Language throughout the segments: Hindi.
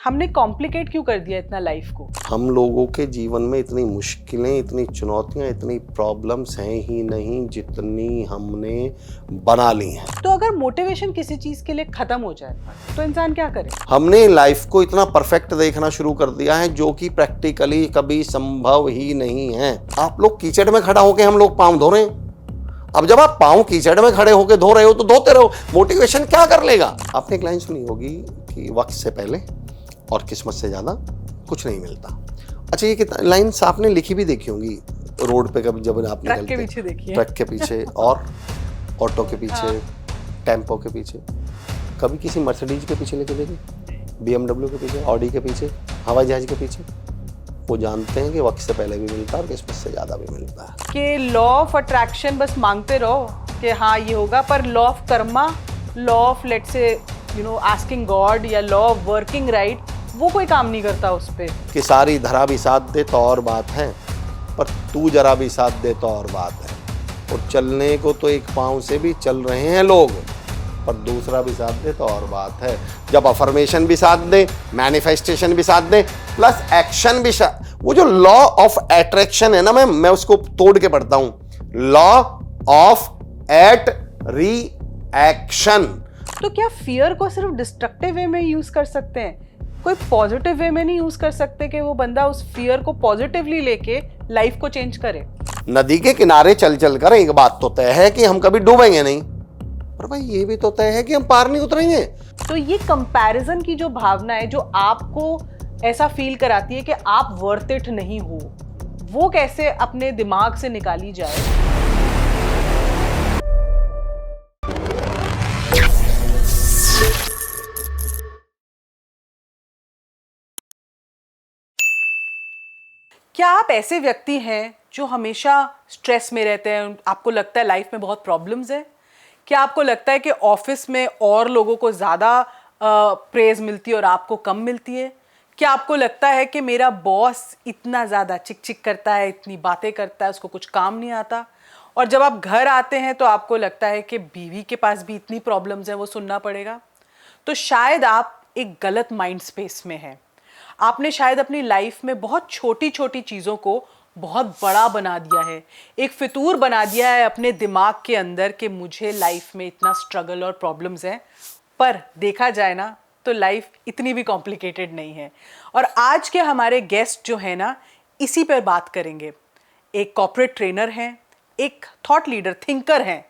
हमने कॉम्प्लिकेट क्यों कर दिया इतना लाइफ को? हम लोगों के जीवन में इतनी मुश्किलें, इतनी चुनौतियां, इतनी प्रॉब्लम्स हैं ही नहीं जितनी हमने बना ली हैं। तो अगर मोटिवेशन किसी चीज के लिए खत्म हो जाए तो इंसान क्या करे? हमने लाइफ को इतना परफेक्ट देखना शुरू कर दिया है जो कि प्रैक्टिकली कभी संभव ही नहीं है। आप लोग कीचड़ में खड़ा होकर हम लोग पाँव धो रहे हैं। अब जब आप पाँव कीचड़ में खड़े होकर धो रहे हो तो धोते रहो, मोटिवेशन क्या कर लेगा? आपने एक लाइन सुनी होगी कि वक्त से पहले और किस्मत से ज्यादा कुछ नहीं मिलता। अच्छा, ये लाइन्स आपने लिखी भी देखी होंगी रोड पे कभी, जब आप ट्रक के पीछे देखिए, ट्रक के पीछे और ऑटो के पीछे, टेम्पो के पीछे, कभी किसी मर्सिडीज के पीछे लेके देखिए, BMW के पीछे, ऑडी के पीछे, हवाई जहाज के पीछे। वो जानते हैं कि वक्त से पहले भी मिलता है और किस्मत से ज्यादा भी मिलता है। कि लॉ ऑफ अट्रैक्शन बस मांगते रहो कि हाँ ये होगा, पर law of Karma, law of let's say asking God या लॉ ऑफ वर्किंग राइट, वो कोई काम नहीं करता उस पे। कि सारी धरा भी साथ दे तो और बात है, पर तू जरा भी साथ दे तो और बात है। और चलने को तो एक पाँव से भी चल रहे हैं लोग, पर दूसरा भी साथ दे तो और बात है। जब अफर्मेशन भी साथ दे, मैनिफेस्टेशन भी साथ दे, प्लस एक्शन भी वो जो लॉ ऑफ अट्रैक्शन है ना, मैं उसको तोड़ के पढ़ता हूं, लॉ ऑफ एट रिएक्शन। तो क्या फियर को सिर्फ डिस्ट्रक्टिव वे में यूज कर सकते हैं, कोई पॉजिटिव वे में नहीं यूज कर सकते कि वो बंदा उस फियर को पॉजिटिवली लेके लाइफ को चेंज करे? नदी के किनारे चल चल कर एक बात तो तय है कि हम कभी डूबेंगे नहीं, पर भाई ये भी तो तय है कि हम पार नहीं उतरेंगे। तो ये कंपैरिजन की जो भावना है जो आपको ऐसा फील कराती है कि आप वर्थ इट नहीं हो, वो कैसे अपने दिमाग से निकाली जाए? क्या आप ऐसे व्यक्ति हैं जो हमेशा स्ट्रेस में रहते हैं? आपको लगता है लाइफ में बहुत प्रॉब्लम्स है? क्या आपको लगता है कि ऑफिस में और लोगों को ज़्यादा प्रेज मिलती है और आपको कम मिलती है? क्या आपको लगता है कि मेरा बॉस इतना ज़्यादा चिक चिक करता है, इतनी बातें करता है, उसको कुछ काम नहीं आता? और जब आप घर आते हैं तो आपको लगता है कि बीवी के पास भी इतनी प्रॉब्लम्स हैं, वो सुनना पड़ेगा। तो शायद आप एक गलत माइंड स्पेस में हैं। आपने शायद अपनी लाइफ में बहुत छोटी छोटी चीज़ों को बहुत बड़ा बना दिया है, एक फितूर बना दिया है अपने दिमाग के अंदर कि मुझे लाइफ में इतना स्ट्रगल और प्रॉब्लम्स हैं। पर देखा जाए ना तो लाइफ इतनी भी कॉम्प्लिकेटेड नहीं है। और आज के हमारे गेस्ट जो है ना, इसी पर बात करेंगे। एक कॉर्पोरेट ट्रेनर हैं, एक थॉट लीडर थिंकर हैं,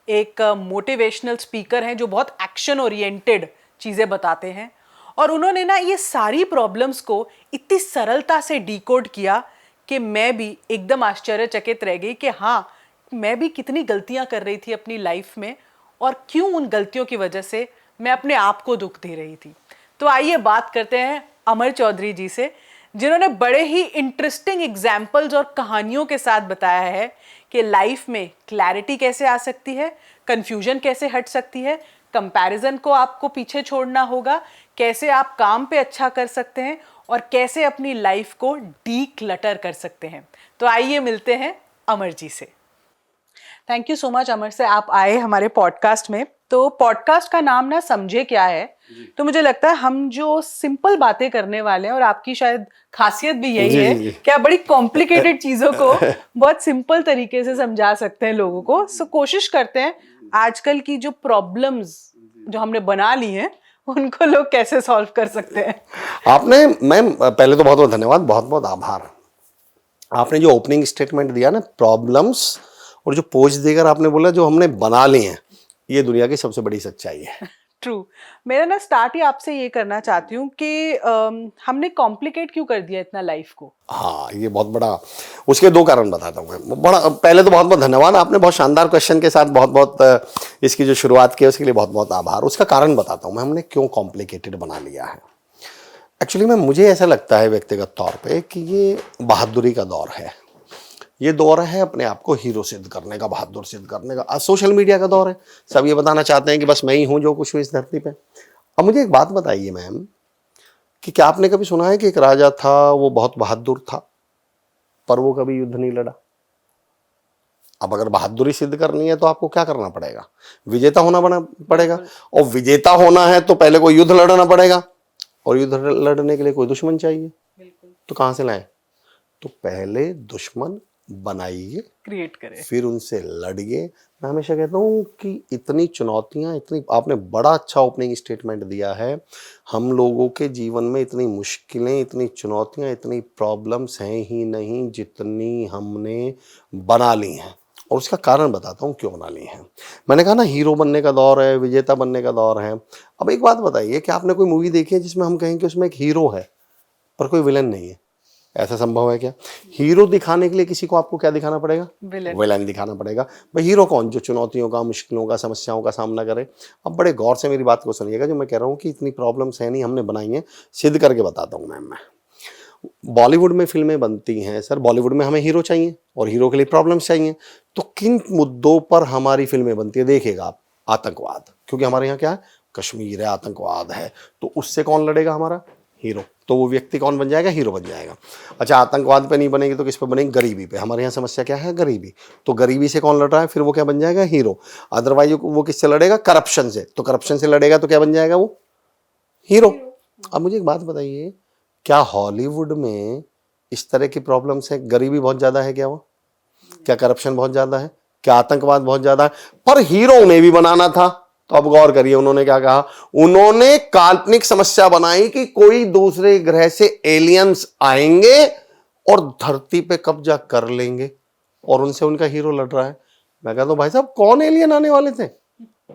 एक मोटिवेशनल स्पीकर हैं जो बहुत एक्शन ओरिएंटेड चीज़ें बताते हैं। और उन्होंने ना ये सारी प्रॉब्लम्स को इतनी सरलता से डिकोड किया कि मैं भी एकदम आश्चर्यचकित रह गई कि हाँ, मैं भी कितनी गलतियां कर रही थी अपनी लाइफ में और क्यों उन गलतियों की वजह से मैं अपने आप को दुख दे रही थी। तो आइए बात करते हैं अमर चौधरी जी से, जिन्होंने बड़े ही इंटरेस्टिंग एग्जाम्पल्स और कहानियों के साथ बताया है कि लाइफ में क्लैरिटी कैसे आ सकती है, कंफ्यूजन कैसे हट सकती है, कंपैरिजन को आपको पीछे छोड़ना होगा, कैसे आप काम पे अच्छा कर सकते हैं और कैसे अपनी लाइफ को डीक्लटर कर सकते हैं। तो आइए मिलते हैं अमर जी से। थैंक यू सो मच अमर से, आप आए हमारे पॉडकास्ट में। तो पॉडकास्ट का नाम ना समझे क्या है, तो मुझे लगता है हम जो सिंपल बातें करने वाले हैं, और आपकी शायद खासियत भी यही है कि आप बड़ी कॉम्प्लिकेटेड चीजों को बहुत सिंपल तरीके से समझा सकते हैं लोगों को। सो कोशिश करते हैं आजकल की जो प्रॉब्लम्स जो हमने बना ली हैं उनको लोग कैसे सॉल्व कर सकते हैं। आपने, मैम पहले तो बहुत बहुत धन्यवाद, बहुत बहुत आभार। आपने जो ओपनिंग स्टेटमेंट दिया ना, प्रॉब्लम्स, और जो पोज देकर आपने बोला जो हमने बना लिए हैं, ये दुनिया की सबसे बड़ी सच्चाई है। ट्रू। मेरा ना स्टार्ट ही आपसे ये करना चाहती हूँ कि हमने कॉम्प्लिकेट क्यों कर दिया इतना लाइफ को? हाँ, ये बहुत बड़ा, उसके दो कारण बताता हूँ मैं। बड़ा पहले तो बहुत बहुत धन्यवाद, आपने बहुत शानदार क्वेश्चन के साथ बहुत बहुत इसकी जो शुरुआत की है उसके लिए बहुत बहुत आभार। उसका कारण बताता हूँ मैं, हमने क्यों कॉम्प्लिकेटेड बना लिया है। एक्चुअली में मुझे ऐसा लगता है व्यक्तिगत तौर पे कि ये बहादुरी का दौर है। ये दौर है अपने आप को हीरो सिद्ध करने का, बहादुर सिद्ध करने का। सोशल मीडिया का दौर है, सब ये बताना चाहते हैं कि बस मैं ही हूँ जो कुछ हूँ इस धरती पे। अब मुझे एक बात बताइए मैम, कि क्या आपने कभी सुना है कि एक राजा था, वो बहुत बहादुर था, पर वो कभी युद्ध नहीं लड़ा? अब अगर बहादुरी सिद्ध करनी है तो आपको क्या करना पड़ेगा? विजेता होना पड़ेगा। और विजेता होना है तो पहले कोई युद्ध लड़ना पड़ेगा। और युद्ध लड़ने के लिए कोई दुश्मन चाहिए, बिल्कुल तो कहाँ से लाएं? तो पहले दुश्मन बनाइए, क्रिएट करें। फिर उनसे लड़िए। मैं हमेशा कहता हूँ कि इतनी चुनौतियाँ, इतनी, आपने बड़ा अच्छा ओपनिंग स्टेटमेंट दिया है, हम लोगों के जीवन में इतनी मुश्किलें, इतनी चुनौतियाँ, इतनी प्रॉब्लम्स हैं ही नहीं जितनी हमने बना ली हैं। और उसका कारण बताता हूँ क्यों बना ली हैं। मैंने कहा ना, हीरो बनने का दौर है, विजेता बनने का दौर है। अब एक बात बताइए कि आपने कोई मूवी देखी है जिसमें हम कहें कि उसमें एक हीरो है पर कोई विलन नहीं है? ऐसा संभव है क्या? हीरो दिखाने के लिए किसी को आपको क्या दिखाना पड़ेगा? विलेन। विलन दिखाना पड़ेगा। भाई हीरो कौन? जो चुनौतियों का, मुश्किलों का, समस्याओं का सामना करे। अब बड़े गौर से मेरी बात को सुनिएगा, जो मैं कह रहा हूँ कि इतनी प्रॉब्लम्स है नहीं, हमने बनाई हैं, सिद्ध करके बताता हूँ मैं। बॉलीवुड में फिल्में बनती हैं सर, बॉलीवुड में हमें हीरो चाहिए और हीरो के लिए प्रॉब्लम्स चाहिए। तो किन मुद्दों पर हमारी फिल्में बनती है? देखिएगा आप, आतंकवाद, क्योंकि हमारे यहाँ क्या है, कश्मीर है, आतंकवाद है, तो उससे कौन लड़ेगा? हमारा हीरो। तो वो व्यक्ति कौन बन जाएगा? हीरो बन जाएगा। अच्छा, आतंकवाद पे नहीं बनेगी तो किस पे बनेगी? गरीबी पे। हमारे यहाँ समस्या क्या है? गरीबी। तो गरीबी से कौन लड़ रहा है? फिर वो क्या बन जाएगा? हीरो। अदरवाइज वो किससे लड़ेगा? करप्शन से। तो करप्शन से लड़ेगा तो क्या बन जाएगा? वो हीरो। अब मुझे एक बात बताइए, क्या हॉलीवुड में इस तरह की प्रॉब्लम्स है? गरीबी बहुत ज्यादा है क्या? वो क्या करप्शन बहुत ज्यादा है? क्या आतंकवाद बहुत ज्यादा है? पर हीरो उन्हें भी बनाना था। तो अब गौर करिए, उन्होंने क्या कहा? उन्होंने काल्पनिक समस्या बनाई कि कोई दूसरे ग्रह से एलियंस आएंगे और धरती पे कब्जा कर लेंगे, और उनसे उनका हीरो लड़ रहा है। मैं कहता हूं भाई साहब, कौन एलियन आने वाले थे?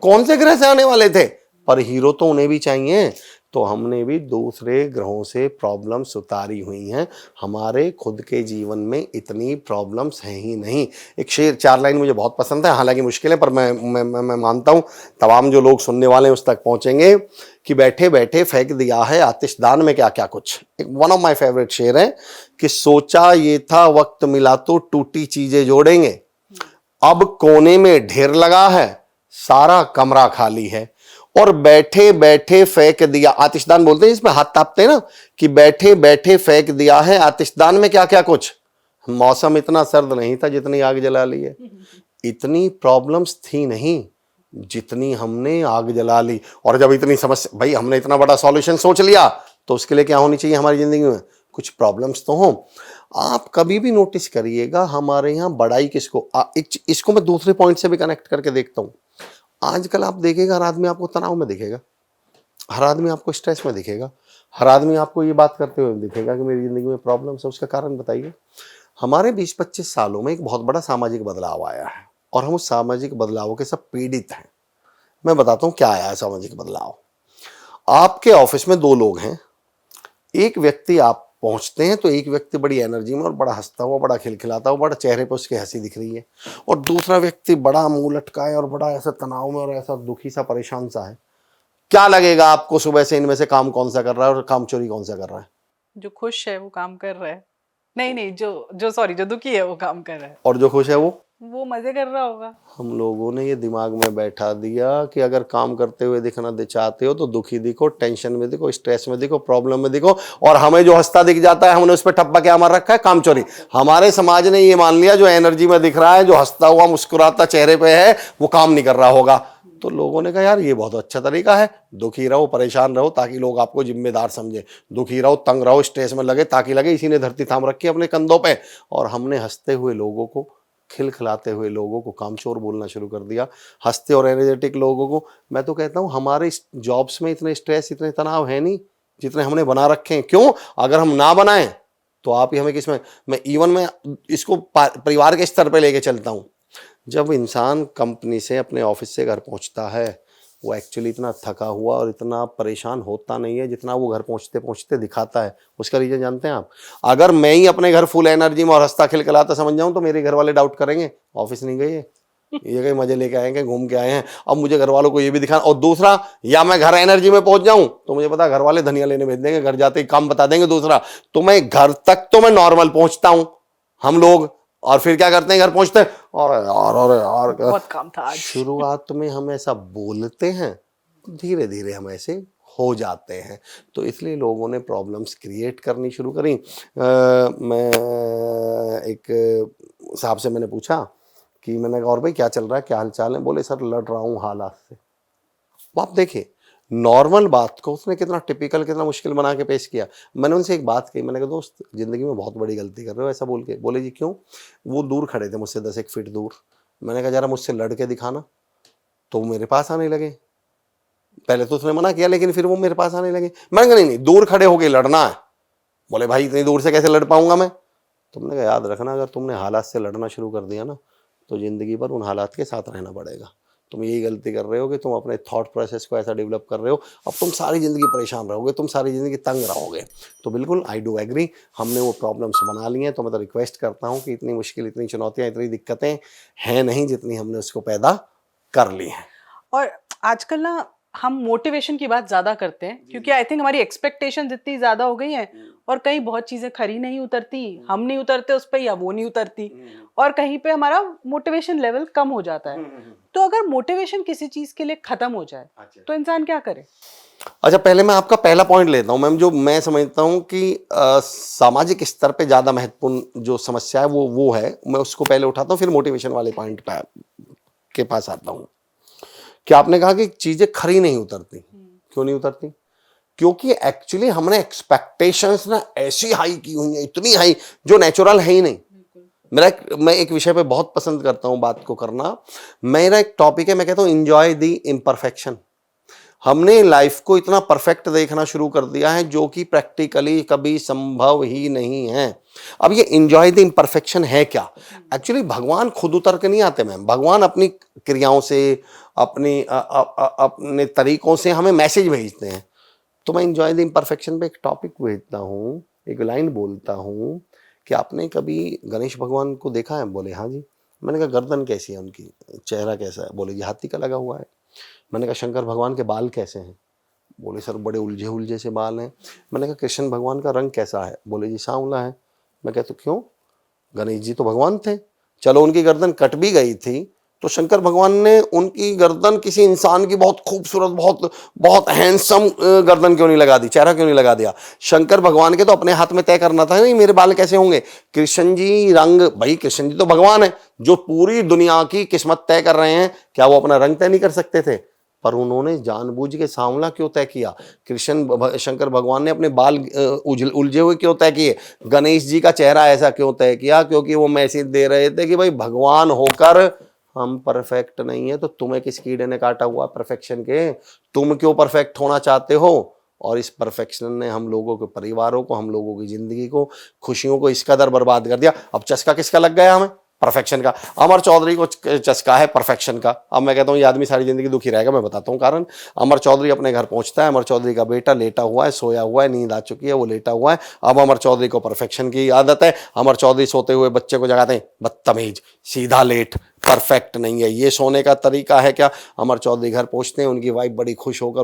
कौन से ग्रह से आने वाले थे? पर हीरो तो उन्हें भी चाहिए। तो हमने भी दूसरे ग्रहों से प्रॉब्लम्स उतारी हुई हैं। हमारे खुद के जीवन में इतनी प्रॉब्लम्स हैं ही नहीं। एक शेर, 4 लाइन मुझे बहुत पसंद है, हालांकि मुश्किल है, पर मैं मानता हूं तमाम जो लोग सुनने वाले हैं उस तक पहुंचेंगे। कि बैठे बैठे फेंक दिया है आतिशदान में क्या क्या कुछ। एक वन ऑफ माय फेवरेट शेर है कि सोचा ये था वक्त मिला तो टूटी चीजें जोड़ेंगे, अब कोने में ढेर लगा है, सारा कमरा खाली है। और बैठे बैठे फेंक दिया, आतिशदान बोलते हैं इसमें, हाथ तापते हैं ना, कि बैठे बैठे फेंक दिया है आतिशदान में क्या क्या कुछ। मौसम इतना सर्द नहीं था जितनी आग जला ली है। इतनी प्रॉब्लम्स थी नहीं जितनी हमने आग जला ली। और जब इतनी समस्या, भाई हमने इतना बड़ा सॉल्यूशन सोच लिया, तो उसके लिए क्या होनी चाहिए हमारी जिंदगी में? कुछ प्रॉब्लम्स तो हो। आप कभी भी नोटिस करिएगा हमारे यहाँ बड़ाई किसको, इसको मैं दूसरे पॉइंट से भी कनेक्ट करके देखता हूँ। आजकल आप देखिएगा, हर आदमी आपको तनाव में दिखेगा, हर आदमी आपको स्ट्रेस में दिखेगा, हर आदमी आपको ये बात करते हुए दिखेगा कि मेरी जिंदगी में प्रॉब्लम्स है। उसका कारण बताइए। हमारे 20-25 सालों में एक बहुत बड़ा सामाजिक बदलाव आया है, और हम उस सामाजिक बदलाव के सब पीड़ित हैं। मैं बताता हूँ क्या आया है सामाजिक बदलाव। आपके ऑफिस में 2 लोग हैं। एक व्यक्ति, आप पहुंचते हैं तो एक व्यक्ति बड़ी एनर्जी में और बड़ा हंसता हुआ, बड़ा खिलखिलाता हुआ, बड़ा चेहरे पे उसकी हंसी दिख रही है, और दूसरा व्यक्ति बड़ा मुंह लटका है और बड़ा ऐसा तनाव में और ऐसा दुखी सा, परेशान सा है। क्या लगेगा आपको, सुबह से इनमें से काम कौन सा कर रहा है और काम चोरी कौन सा कर रहा है? जो खुश है वो काम कर रहा है। नहीं नहीं, जो दुखी है वो काम कर रहा है। और जो खुश है वो मजे कर रहा होगा। हम लोगों ने ये दिमाग में बैठा दिया कि अगर काम करते हुए दिखना चाहते हो तो दुखी दिखो, टेंशन में दिखो, स्ट्रेस में दिखो, प्रॉब्लम में दिखो। और हमें जो हंसता दिख जाता है, हमने उस पर ठप्पा क्या मार रखा है? काम चोरी। हमारे समाज ने ये मान लिया जो एनर्जी में दिख रहा है, जो हंसता हुआ मुस्कुराता चेहरे पे है, वो काम नहीं कर रहा होगा। तो लोगों ने कहा यार ये बहुत अच्छा तरीका है, दुखी रहो, परेशान रहो, ताकि लोग आपको जिम्मेदार समझे। दुखी रहो, तंग रहो, स्ट्रेस में लगे, ताकि लगे इसी ने धरती थाम रखी है अपने कंधों पे। और हमने हंसते हुए लोगों को, खिलखिलाते हुए लोगों को कामचोर बोलना शुरू कर दिया। हंसते और एनर्जेटिक लोगों को, मैं तो कहता हूं हमारे जॉब्स में इतने स्ट्रेस, इतने तनाव है नहीं जितने हमने बना रखे हैं। क्यों? अगर हम ना बनाएं तो आप ही हमें किसमें, मैं इसको परिवार के स्तर पे लेके चलता हूं। जब इंसान कंपनी से, अपने ऑफिस से घर पहुंचता है, वो एक्चुअली इतना थका हुआ और इतना परेशान होता नहीं है जितना वो घर पहुंचते पहुंचते दिखाता है। उसका रीजन जानते हैं आप? अगर मैं ही अपने घर फुल एनर्जी में और हंसता खिलखिलाता समझ जाऊं तो मेरे घर वाले डाउट करेंगे, ऑफिस नहीं गए ये कहीं मजे लेके आएंगे, घूम के आए हैं। अब मुझे घर वालों को ये भी दिखाना। और दूसरा, या मैं घर एनर्जी में पहुंच जाऊं तो मुझे पता घर वाले धनिया लेने भेज देंगे, घर जाते ही काम बता देंगे दूसरा। तो मैं घर तक तो मैं नॉर्मल पहुंचता हूं हम लोग, और फिर क्या करते हैं घर पहुंचते हैं, और बहुत काम था आज। शुरुआत में हम ऐसा बोलते हैं, धीरे धीरे हम ऐसे हो जाते हैं। तो इसलिए लोगों ने प्रॉब्लम्स क्रिएट करनी शुरू करी। मैं एक साहब से मैंने पूछा कि, मैंने कहा और भाई क्या चल रहा है, क्या हाल चाल है? बोले सर लड़ रहा हूँ हालात से। वो आप देखिए, नॉर्मल बात को उसने कितना टिपिकल, कितना मुश्किल बना के पेश किया। मैंने उनसे एक बात कही, मैंने कहा दोस्त जिंदगी में बहुत बड़ी गलती कर रहे हो, ऐसा बोल के। बोले जी क्यों? वो दूर खड़े थे मुझसे 10 फीट दूर। मैंने कहा जरा मुझसे लड़ के दिखाना, तो वो मेरे पास आने लगे। पहले तो उसने मना किया, लेकिन फिर वो मेरे पास आने लगे। मैंने कहा नहीं नहीं, दूर खड़े होके लड़ना है। बोले भाई इतनी दूर से कैसे लड़ पाऊंगा मैं? तो मैंने कहा याद रखना, अगर तुमने हालात से लड़ना शुरू कर दिया ना, तो जिंदगी भर उन हालात के साथ रहना पड़ेगा। तुम यही गलती कर रहे हो कि तुम अपने थॉट प्रोसेस को ऐसा डेवलप कर रहे हो, अब तुम सारी ज़िंदगी परेशान रहोगे, तुम सारी ज़िंदगी तंग रहोगे। तो बिल्कुल आई डू एग्री, हमने वो प्रॉब्लम्स बना ली हैं। तो मैं तो रिक्वेस्ट करता हूँ कि इतनी मुश्किल, इतनी चुनौतियाँ, इतनी दिक्कतें हैं नहीं जितनी हमने उसको पैदा कर ली हैं। और आजकल ना हम मोटिवेशन की बात ज्यादा करते हैं, क्योंकि आई थिंक हमारी एक्सपेक्टेशन इतनी ज्यादा हो गई हैं, और कहीं बहुत चीजें खरी नहीं उतरती, हम नहीं उतरते उस पर, या वो नहीं उतरती, और कहीं पे हमारा मोटिवेशन लेवल कम हो जाता है। तो अगर मोटिवेशन किसी चीज के लिए खत्म हो जाए तो इंसान क्या करे? अच्छा, पहले मैं आपका पहला पॉइंट लेता हूं मैम। जो मैं समझता हूं कि सामाजिक स्तर पे ज़्यादा महत्वपूर्ण जो समस्या है वो है, मैं उसको पहले उठाता हूं, फिर मोटिवेशन वाले पॉइंट पे के पास आता हूं। कि आपने कहा कि चीज़ें खरी नहीं उतरती। क्यों नहीं उतरती? क्योंकि एक्चुअली हमने एक्सपेक्टेशंस ना ऐसी हाई की हुई है, इतनी हाई, जो नेचुरल है ही नहीं। मैं एक विषय पे बहुत पसंद करता हूं बात को करना। मेरा एक टॉपिक है, मैं कहता हूं एंजॉय द इम्परफेक्शन। हमने लाइफ को इतना परफेक्ट देखना शुरू कर दिया है, जो कि प्रैक्टिकली कभी संभव ही नहीं है। अब ये एंजॉय द इम्परफेक्शन है क्या? एक्चुअली भगवान खुद उतर के नहीं आते मैम। भगवान अपनी क्रियाओं से, अपने तरीकों से हमें मैसेज भेजते हैं। तो मैं एंजॉय द इम्परफेक्शन पे एक टॉपिक भेजता हूँ, एक लाइन बोलता हूँ कि आपने कभी गणेश भगवान को देखा है? बोले हाँ जी। मैंने कहा गर्दन कैसी है उनकी, चेहरा कैसा है? बोले जी हाथी का लगा हुआ है। मैंने कहा शंकर भगवान के बाल कैसे हैं? बोले सर बड़े उलझे उलझे से बाल हैं। मैंने कहा कृष्ण भगवान का रंग कैसा है? बोले जी सांवला है। मैं कहता तो क्यों? गणेश जी तो भगवान थे। चलो उनकी गर्दन कट भी गई थी, तो शंकर भगवान ने उनकी गर्दन किसी इंसान की बहुत खूबसूरत, बहुत बहुत हैंडसम गर्दन क्यों नहीं लगा दी? चेहरा क्यों नहीं लगा दिया? शंकर भगवान के तो अपने हाथ में तय करना था नहीं मेरे बाल कैसे होंगे। कृष्ण जी रंग, भाई कृष्ण जी तो भगवान है जो पूरी दुनिया की किस्मत तय कर रहे हैं, क्या वो अपना रंग तय नहीं कर सकते थे? पर उन्होंने जानबूझ के सांवला क्यों तय किया? शंकर भगवान ने अपने बाल उलझे हुए क्यों तय किए? गणेश जी का चेहरा ऐसा क्यों तय किया? क्योंकि वो मैसेज दे रहे थे कि भाई भगवान होकर हम परफेक्ट नहीं है, तो तुम्हें किस कीड़े ने काटा हुआ परफेक्शन के? तुम क्यों परफेक्ट होना चाहते हो? और इस परफेक्शन ने हम लोगों के परिवारों को, हम लोगों की जिंदगी को, खुशियों को इस कदर बर्बाद कर दिया। अब चस्का किसका लग गया हमें? परफेक्शन का। अमर चौधरी को चस्का है परफेक्शन का। अब मैं कहता हूँ ये आदमी सारी जिंदगी दुखी रहेगा। मैं बताता हूँ कारण। अमर चौधरी अपने घर पहुंचता है, अमर चौधरी का बेटा लेटा हुआ है, सोया हुआ है, नींद आ चुकी है, वो लेटा हुआ है। अब अमर चौधरी को परफेक्शन की आदत है। अमर चौधरी सोते हुए बच्चे को जगाते हैं, बदतमीज, सीधा लेट, परफेक्ट नहीं है। ये सोने का तरीका है क्या? अमर चौधरी घर पहुंचते हैं, उनकी वाइफ बड़ी खुश होकर,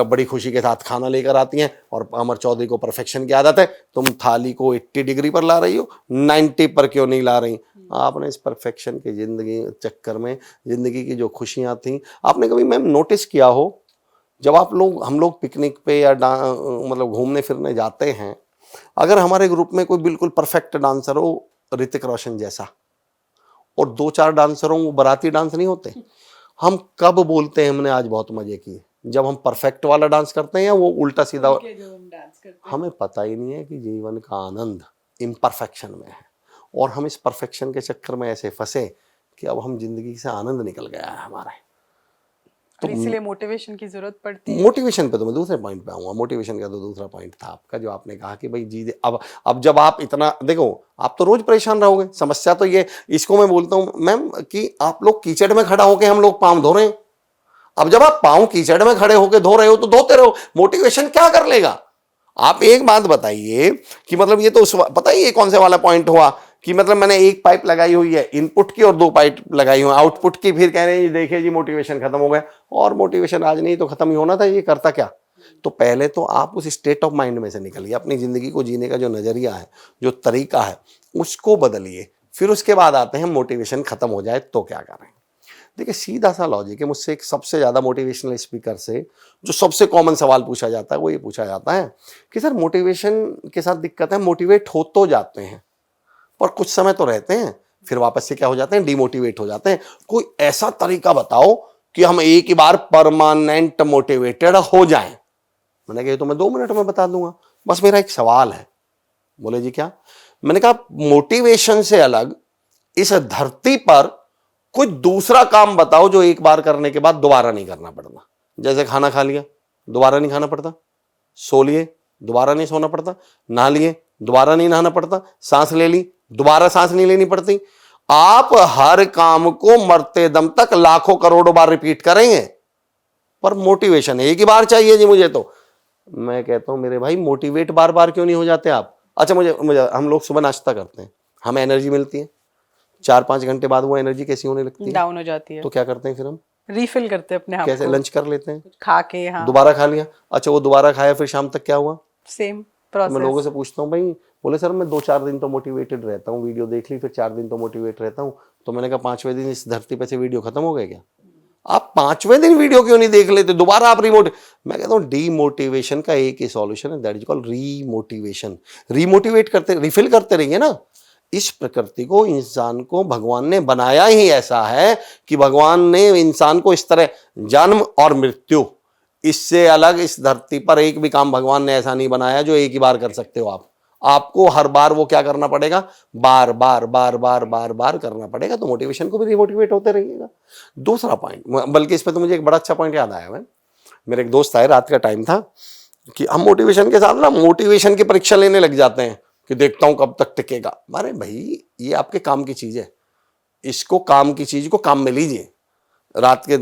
बड़ी खुशी के साथ खाना लेकर आती हैं, और अमर चौधरी को परफेक्शन की आदत है। तुम थाली को 80 डिग्री पर ला रही हो, 90 पर क्यों नहीं ला रही? आपने इस परफेक्शन की जिंदगी चक्कर में जिंदगी की जो खुशियां थी, आपने कभी मैम नोटिस किया हो, जब हम लोग पिकनिक पे या मतलब घूमने फिरने जाते हैं, अगर हमारे ग्रुप में कोई बिल्कुल परफेक्ट डांसर हो, ऋतिक रोशन जैसा, और 2-4 डांसर हों, वो बाराती डांस नहीं होते, हम कब बोलते हैं हमने आज बहुत मजे किए? जब हम परफेक्ट वाला डांस करते हैं या वो उल्टा सीधा? हमें पता ही नहीं है कि जीवन का आनंद इम्परफेक्शन में है, और हम इस परफेक्शन के चक्कर में ऐसे फंसे कि अब हम जिंदगी से आनंद निकल गया है हमारा। तो इसलिए मोटिवेशन की जरूरत पड़ती है। मोटिवेशन पे तो मैं दूसरे पॉइंट पे आऊंगा। मोटिवेशन का तो दूसरा पॉइंट था आपका, जो आपने कहा कि भाई जी अब जब आप इतना देखो, आप तो रोज परेशान रहोगे। समस्या तो ये, इसको मैं बोलता हूं मैम कि आप लोग कीचड़ में खड़ा होकर हम लोग पाँव धो रहे हैं। अब जब आप पाँव कीचड़ में खड़े होकर धो रहे हो तो धोते रहो, मोटिवेशन क्या कर लेगा? आप एक बात बताइए कि मतलब ये तो पता ही ये कौन से वाला पॉइंट हुआ कि मतलब मैंने एक पाइप लगाई हुई है इनपुट की और 2 पाइप लगाई हुई आउटपुट की, फिर कह रहे हैं देखिए जी मोटिवेशन खत्म हो गया। और मोटिवेशन आज नहीं तो खत्म ही होना था, ये करता क्या? तो पहले तो आप उस स्टेट ऑफ माइंड में से निकलिए, अपनी जिंदगी को जीने का जो नजरिया है, जो तरीका है, उसको बदलिए। फिर उसके बाद आते हैं मोटिवेशन खत्म हो जाए तो क्या करें। देखिए सीधा सा लॉजिक है। मुझसे एक सबसे ज़्यादा मोटिवेशनल स्पीकर से जो सबसे कॉमन सवाल पूछा जाता है वो ये पूछा जाता है कि सर मोटिवेशन के साथ दिक्कत है, मोटिवेट हो तो जाते हैं पर कुछ समय तो रहते हैं, फिर वापस से क्या हो जाते हैं? डिमोटिवेट हो जाते हैं। कोई ऐसा तरीका बताओ कि हम एक ही बार परमानेंट मोटिवेटेड हो जाएं। मैंने कहा ये तो मैं 2 मिनट में बता दूंगा, बस मेरा एक सवाल है। बोले जी क्या? मैंने कहा मोटिवेशन से अलग इस धरती पर कुछ दूसरा काम बताओ जो एक बार करने के बाद दोबारा नहीं करना पड़ता। जैसे खाना खा लिया, दोबारा नहीं खाना पड़ता, सो लिए, दोबारा नहीं सोना पड़ता, नहा लिए, दोबारा नहीं नहाना पड़ता, सांस ले ली, दोबारा सांस नहीं लेनी पड़ती। आप हर काम को मरते दम तक लाखों करोड़ों बार रिपीट करेंगे, पर मोटिवेशन एक ही बार चाहिए जी मुझे। तो मैं कहता हूं मेरे भाई मोटिवेट बार बार क्यों नहीं हो जाते आप? अच्छा मुझे हम लोग सुबह नाश्ता करते हैं, हमें एनर्जी मिलती है, 4-5 घंटे बाद वो एनर्जी कैसी होने लगती है, डाउन हो जाती है। तो क्या करते हैं फिर हम? रीफिल करते हैं अपने आप कैसे? को लंच कर लेते हैं, खा के। हाँ, दोबारा खा लिया, अच्छा वो दोबारा खाया, फिर शाम तक क्या हुआ? सेम तो मैं लोगों प्रोसेस। से पूछता हूँ भाई, बोले सर मैं 2-4 दिन तो मोटिवेटेड रहता हूँ, वीडियो देख ली, फिर 4 दिन तो मोटिवेट रहता हूँ। तो मैंने कहा 5वें दिन इस धरती पे से वीडियो खत्म हो गए क्या? आप 5वें दिन वीडियो क्यों नहीं देख लेते? दोबारा आप रिमोट, मैं कहता हूँ डीमोटिवेशन का एक ही सॉल्यूशन है, दैट इज कॉल्ड रीमोटिवेशन। रीमोटिवेट करते, रिफिल करते रहिए ना। इस प्रकृति को, इंसान को भगवान ने बनाया ही ऐसा है कि भगवान ने इंसान को इस तरह, जन्म और मृत्यु, इससे अलग इस धरती पर एक भी काम भगवान ने ऐसा नहीं बनाया जो एक ही बार कर सकते हो आप। आपको हर बार वो क्या करना पड़ेगा? बार बार बार बार बार बार करना पड़ेगा। तो मोटिवेशन को भी रिमोटिवेट होते रहिएगा। दूसरा पॉइंट, बल्कि इस पे तो मुझे एक बड़ा अच्छा पॉइंट याद आया है। मेरे एक दोस्त आए, रात का टाइम था, कि हम मोटिवेशन के साथ ना मोटिवेशन की परीक्षा लेने लग जाते हैं कि देखता हूं कब तक टिकेगा। अरे भाई ये आपके काम की चीज है, इसको काम की चीज को काम में लीजिए। रात के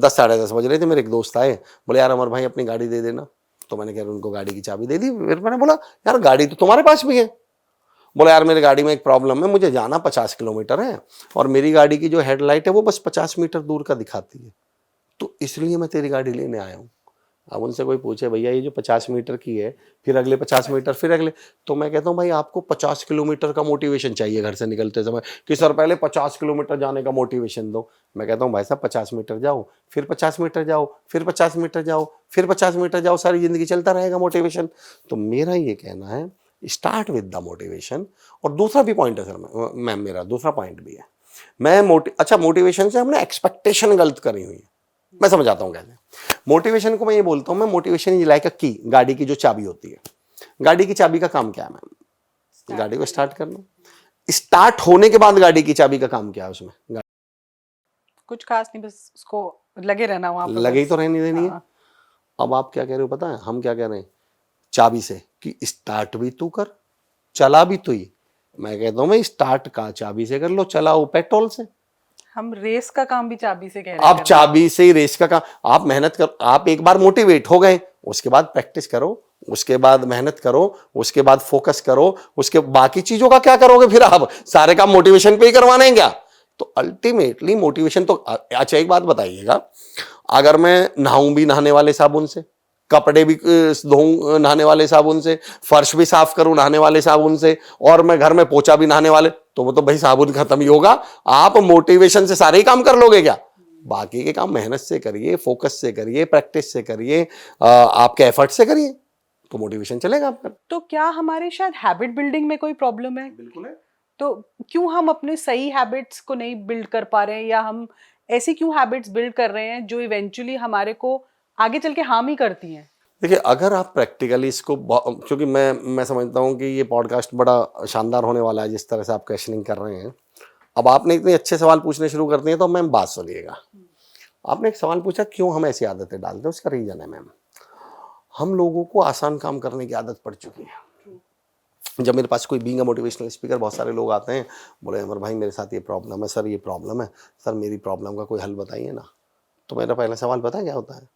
10 साढ़े 10 बज रहे थे, मेरे एक दोस्त आए, बोले यार अमर भाई अपनी गाड़ी दे देना। तो मैंने कहा उनको गाड़ी की चाबी दे दी। फिर मैंने बोला यार गाड़ी तो तुम्हारे पास भी है। बोला यार मेरी गाड़ी में एक प्रॉब्लम है, मुझे जाना 50 किलोमीटर है और मेरी गाड़ी की जो हेडलाइट है वो बस 50 मीटर दूर का दिखाती है, तो इसलिए मैं तेरी गाड़ी लेने आया हूँ। अब उनसे कोई पूछे भैया ये जो 50 मीटर की है, फिर अगले 50 मीटर, फिर अगले, तो मैं कहता हूँ भाई आपको 50 किलोमीटर का मोटिवेशन चाहिए घर से निकलते समय कि सर पहले 50 किलोमीटर जाने का मोटिवेशन दो। मैं कहता हूँ भाई साहब 50 मीटर जाओ, फिर 50 मीटर जाओ, फिर 50 मीटर जाओ, फिर 50 मीटर जाओ, सारी जिंदगी चलता रहेगा मोटिवेशन। तो मेरा ये कहना है स्टार्ट विद द मोटिवेशन। और दूसरा भी पॉइंट है सर मैम, मेरा दूसरा पॉइंट भी है। मैं मोटिवेशन से हमने एक्सपेक्टेशन गलत करी हुई है। मैं समझाता हूँ कैसे। मोटिवेशन को मैं ये बोलता हूँ, मैं मोटिवेशन इज लाइक अ की, गाड़ी की जो चाबी होती है। गाड़ी की चाबी का काम क्या है मैम? गाड़ी को स्टार्ट करना। स्टार्ट होने के बाद गाड़ी की चाबी का काम क्या है उसमें? कुछ खास नहीं, बस उसको लगे रहना वहां पे, लगे ही बस। तो रहनी देनी है। हाँ। अब आप क्या कह रहे हो पता है? हम क्या कह रहे हैं चाबी से कि स्टार्ट भी तू कर, चला भी तू ही। मैं कहता हूँ मैं स्टार्ट का चाबी से कर लो, चलाओ पेट्रोल से। हम रेस का काम भी चाबी से कह रहे हैं आप करने। चाबी से ही रेस का काम, आप मेहनत करो, आप एक बार मोटिवेट हो गए, उसके बाद प्रैक्टिस करो, उसके बाद मेहनत करो, उसके बाद फोकस करो, उसके बाकी चीजों का क्या करोगे? फिर आप सारे काम मोटिवेशन पे ही करवाने हैं क्या? तो अल्टीमेटली मोटिवेशन तो, अच्छा एक बात बताइएगा, अगर मैं नहाऊं भी नहाने वाले साबुन से, कपड़े भी धोऊं नहाने वाले साबुन से, फर्श भी साफ करूं नहाने वाले साबुन से, और मैं घर में पोछा भी नहाने वाले, तो वो तो भाई साबुन खत्म ही होगा। आप मोटिवेशन से सारे ही काम कर लोगे क्या? बाकी के काम मेहनत से करिए, फोकस से करिए, प्रैक्टिस से करिए, आपके एफर्ट से करिए, तो मोटिवेशन चलेगा आपका। तो क्या हमारे शायद हैबिट बिल्डिंग में कोई प्रॉब्लम है? बिल्कुल है। तो क्यों हम अपने सही हैबिट्स को नहीं बिल्ड कर पा रहे हैं, या हम ऐसी क्यों हैबिट्स बिल्ड कर रहे हैं जो इवेंचुअली हमारे को आगे चल के हार्म ही करती हैं? देखिए अगर आप प्रैक्टिकली इसको, क्योंकि मैं समझता हूँ कि ये पॉडकास्ट बड़ा शानदार होने वाला है जिस तरह से आप क्वेश्चनिंग कर रहे हैं। अब आपने इतने अच्छे सवाल पूछने शुरू कर दिए, तो मैम बात सुनिएगा। आपने एक सवाल पूछा क्यों हम ऐसी आदतें डालते हैं, उसका रीजन है मैम, हम लोगों को आसान काम करने की आदत पड़ चुकी है। जब मेरे पास कोई बीइंग अ मोटिवेशनल स्पीकर बहुत सारे लोग आते हैं, बोले अमर भाई मेरे साथ ये प्रॉब्लम है सर, ये प्रॉब्लम है सर, मेरी प्रॉब्लम का कोई हल बताइए ना। तो मेरा पहला सवाल पता है क्या होता है?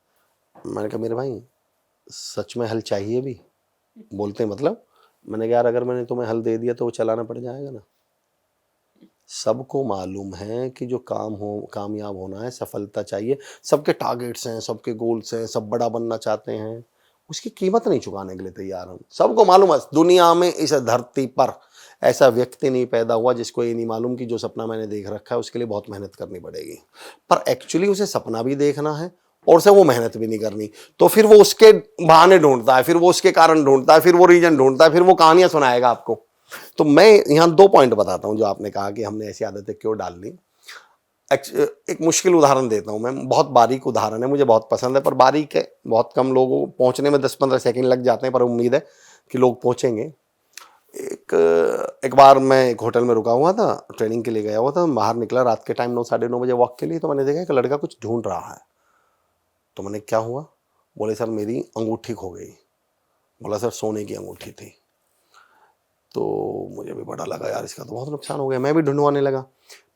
मैंने कहा मेरे भाई सच में हल चाहिए भी? बोलते मतलब? मैंने कहा यार अगर मैंने तुम्हें हल दे दिया तो वो चलाना पड़ जाएगा ना। सबको मालूम है कि जो काम हो, कामयाब होना है, सफलता चाहिए, सबके टारगेट्स हैं, सबके गोल्स हैं, सब बड़ा बनना चाहते हैं, उसकी कीमत नहीं चुकाने के लिए तैयार हम। सबको मालूम है दुनिया में इस धरती पर ऐसा व्यक्ति नहीं पैदा हुआ जिसको ये नहीं मालूम कि जो सपना मैंने देख रखा है उसके लिए बहुत मेहनत करनी पड़ेगी। पर एक्चुअली उसे सपना भी देखना है और उसे वो मेहनत भी नहीं करनी, तो फिर वो उसके बहाने ढूंढता है, फिर वो उसके कारण ढूंढता है, फिर वो रीजन ढूंढता है, फिर वो कहानियां सुनाएगा आपको। तो मैं यहाँ 2 पॉइंट बताता हूँ जो आपने कहा कि हमने ऐसी आदतें क्यों डाल ली। एक मुश्किल उदाहरण देता हूँ मैं, बहुत बारीक उदाहरण है, मुझे बहुत पसंद है, पर बारीक है, बहुत कम लोगों को पहुँचने में 10-15 सेकंड लग जाते हैं, पर उम्मीद है कि लोग पहुँचेंगे। एक बार मैं एक होटल में रुका हुआ था, ट्रेनिंग के लिए गया हुआ था, बाहर निकला रात के टाइम 9-9:30 बजे वॉक के लिए, तो मैंने देखा एक लड़का कुछ ढूंढ रहा है। तो मैंने क्या हुआ, बोले सर मेरी अंगूठी खो गई। बोला सर सोने की अंगूठी थी। तो मुझे भी बड़ा लगा यार, इसका तो बहुत नुकसान हो गया। मैं भी ढूंढवाने लगा,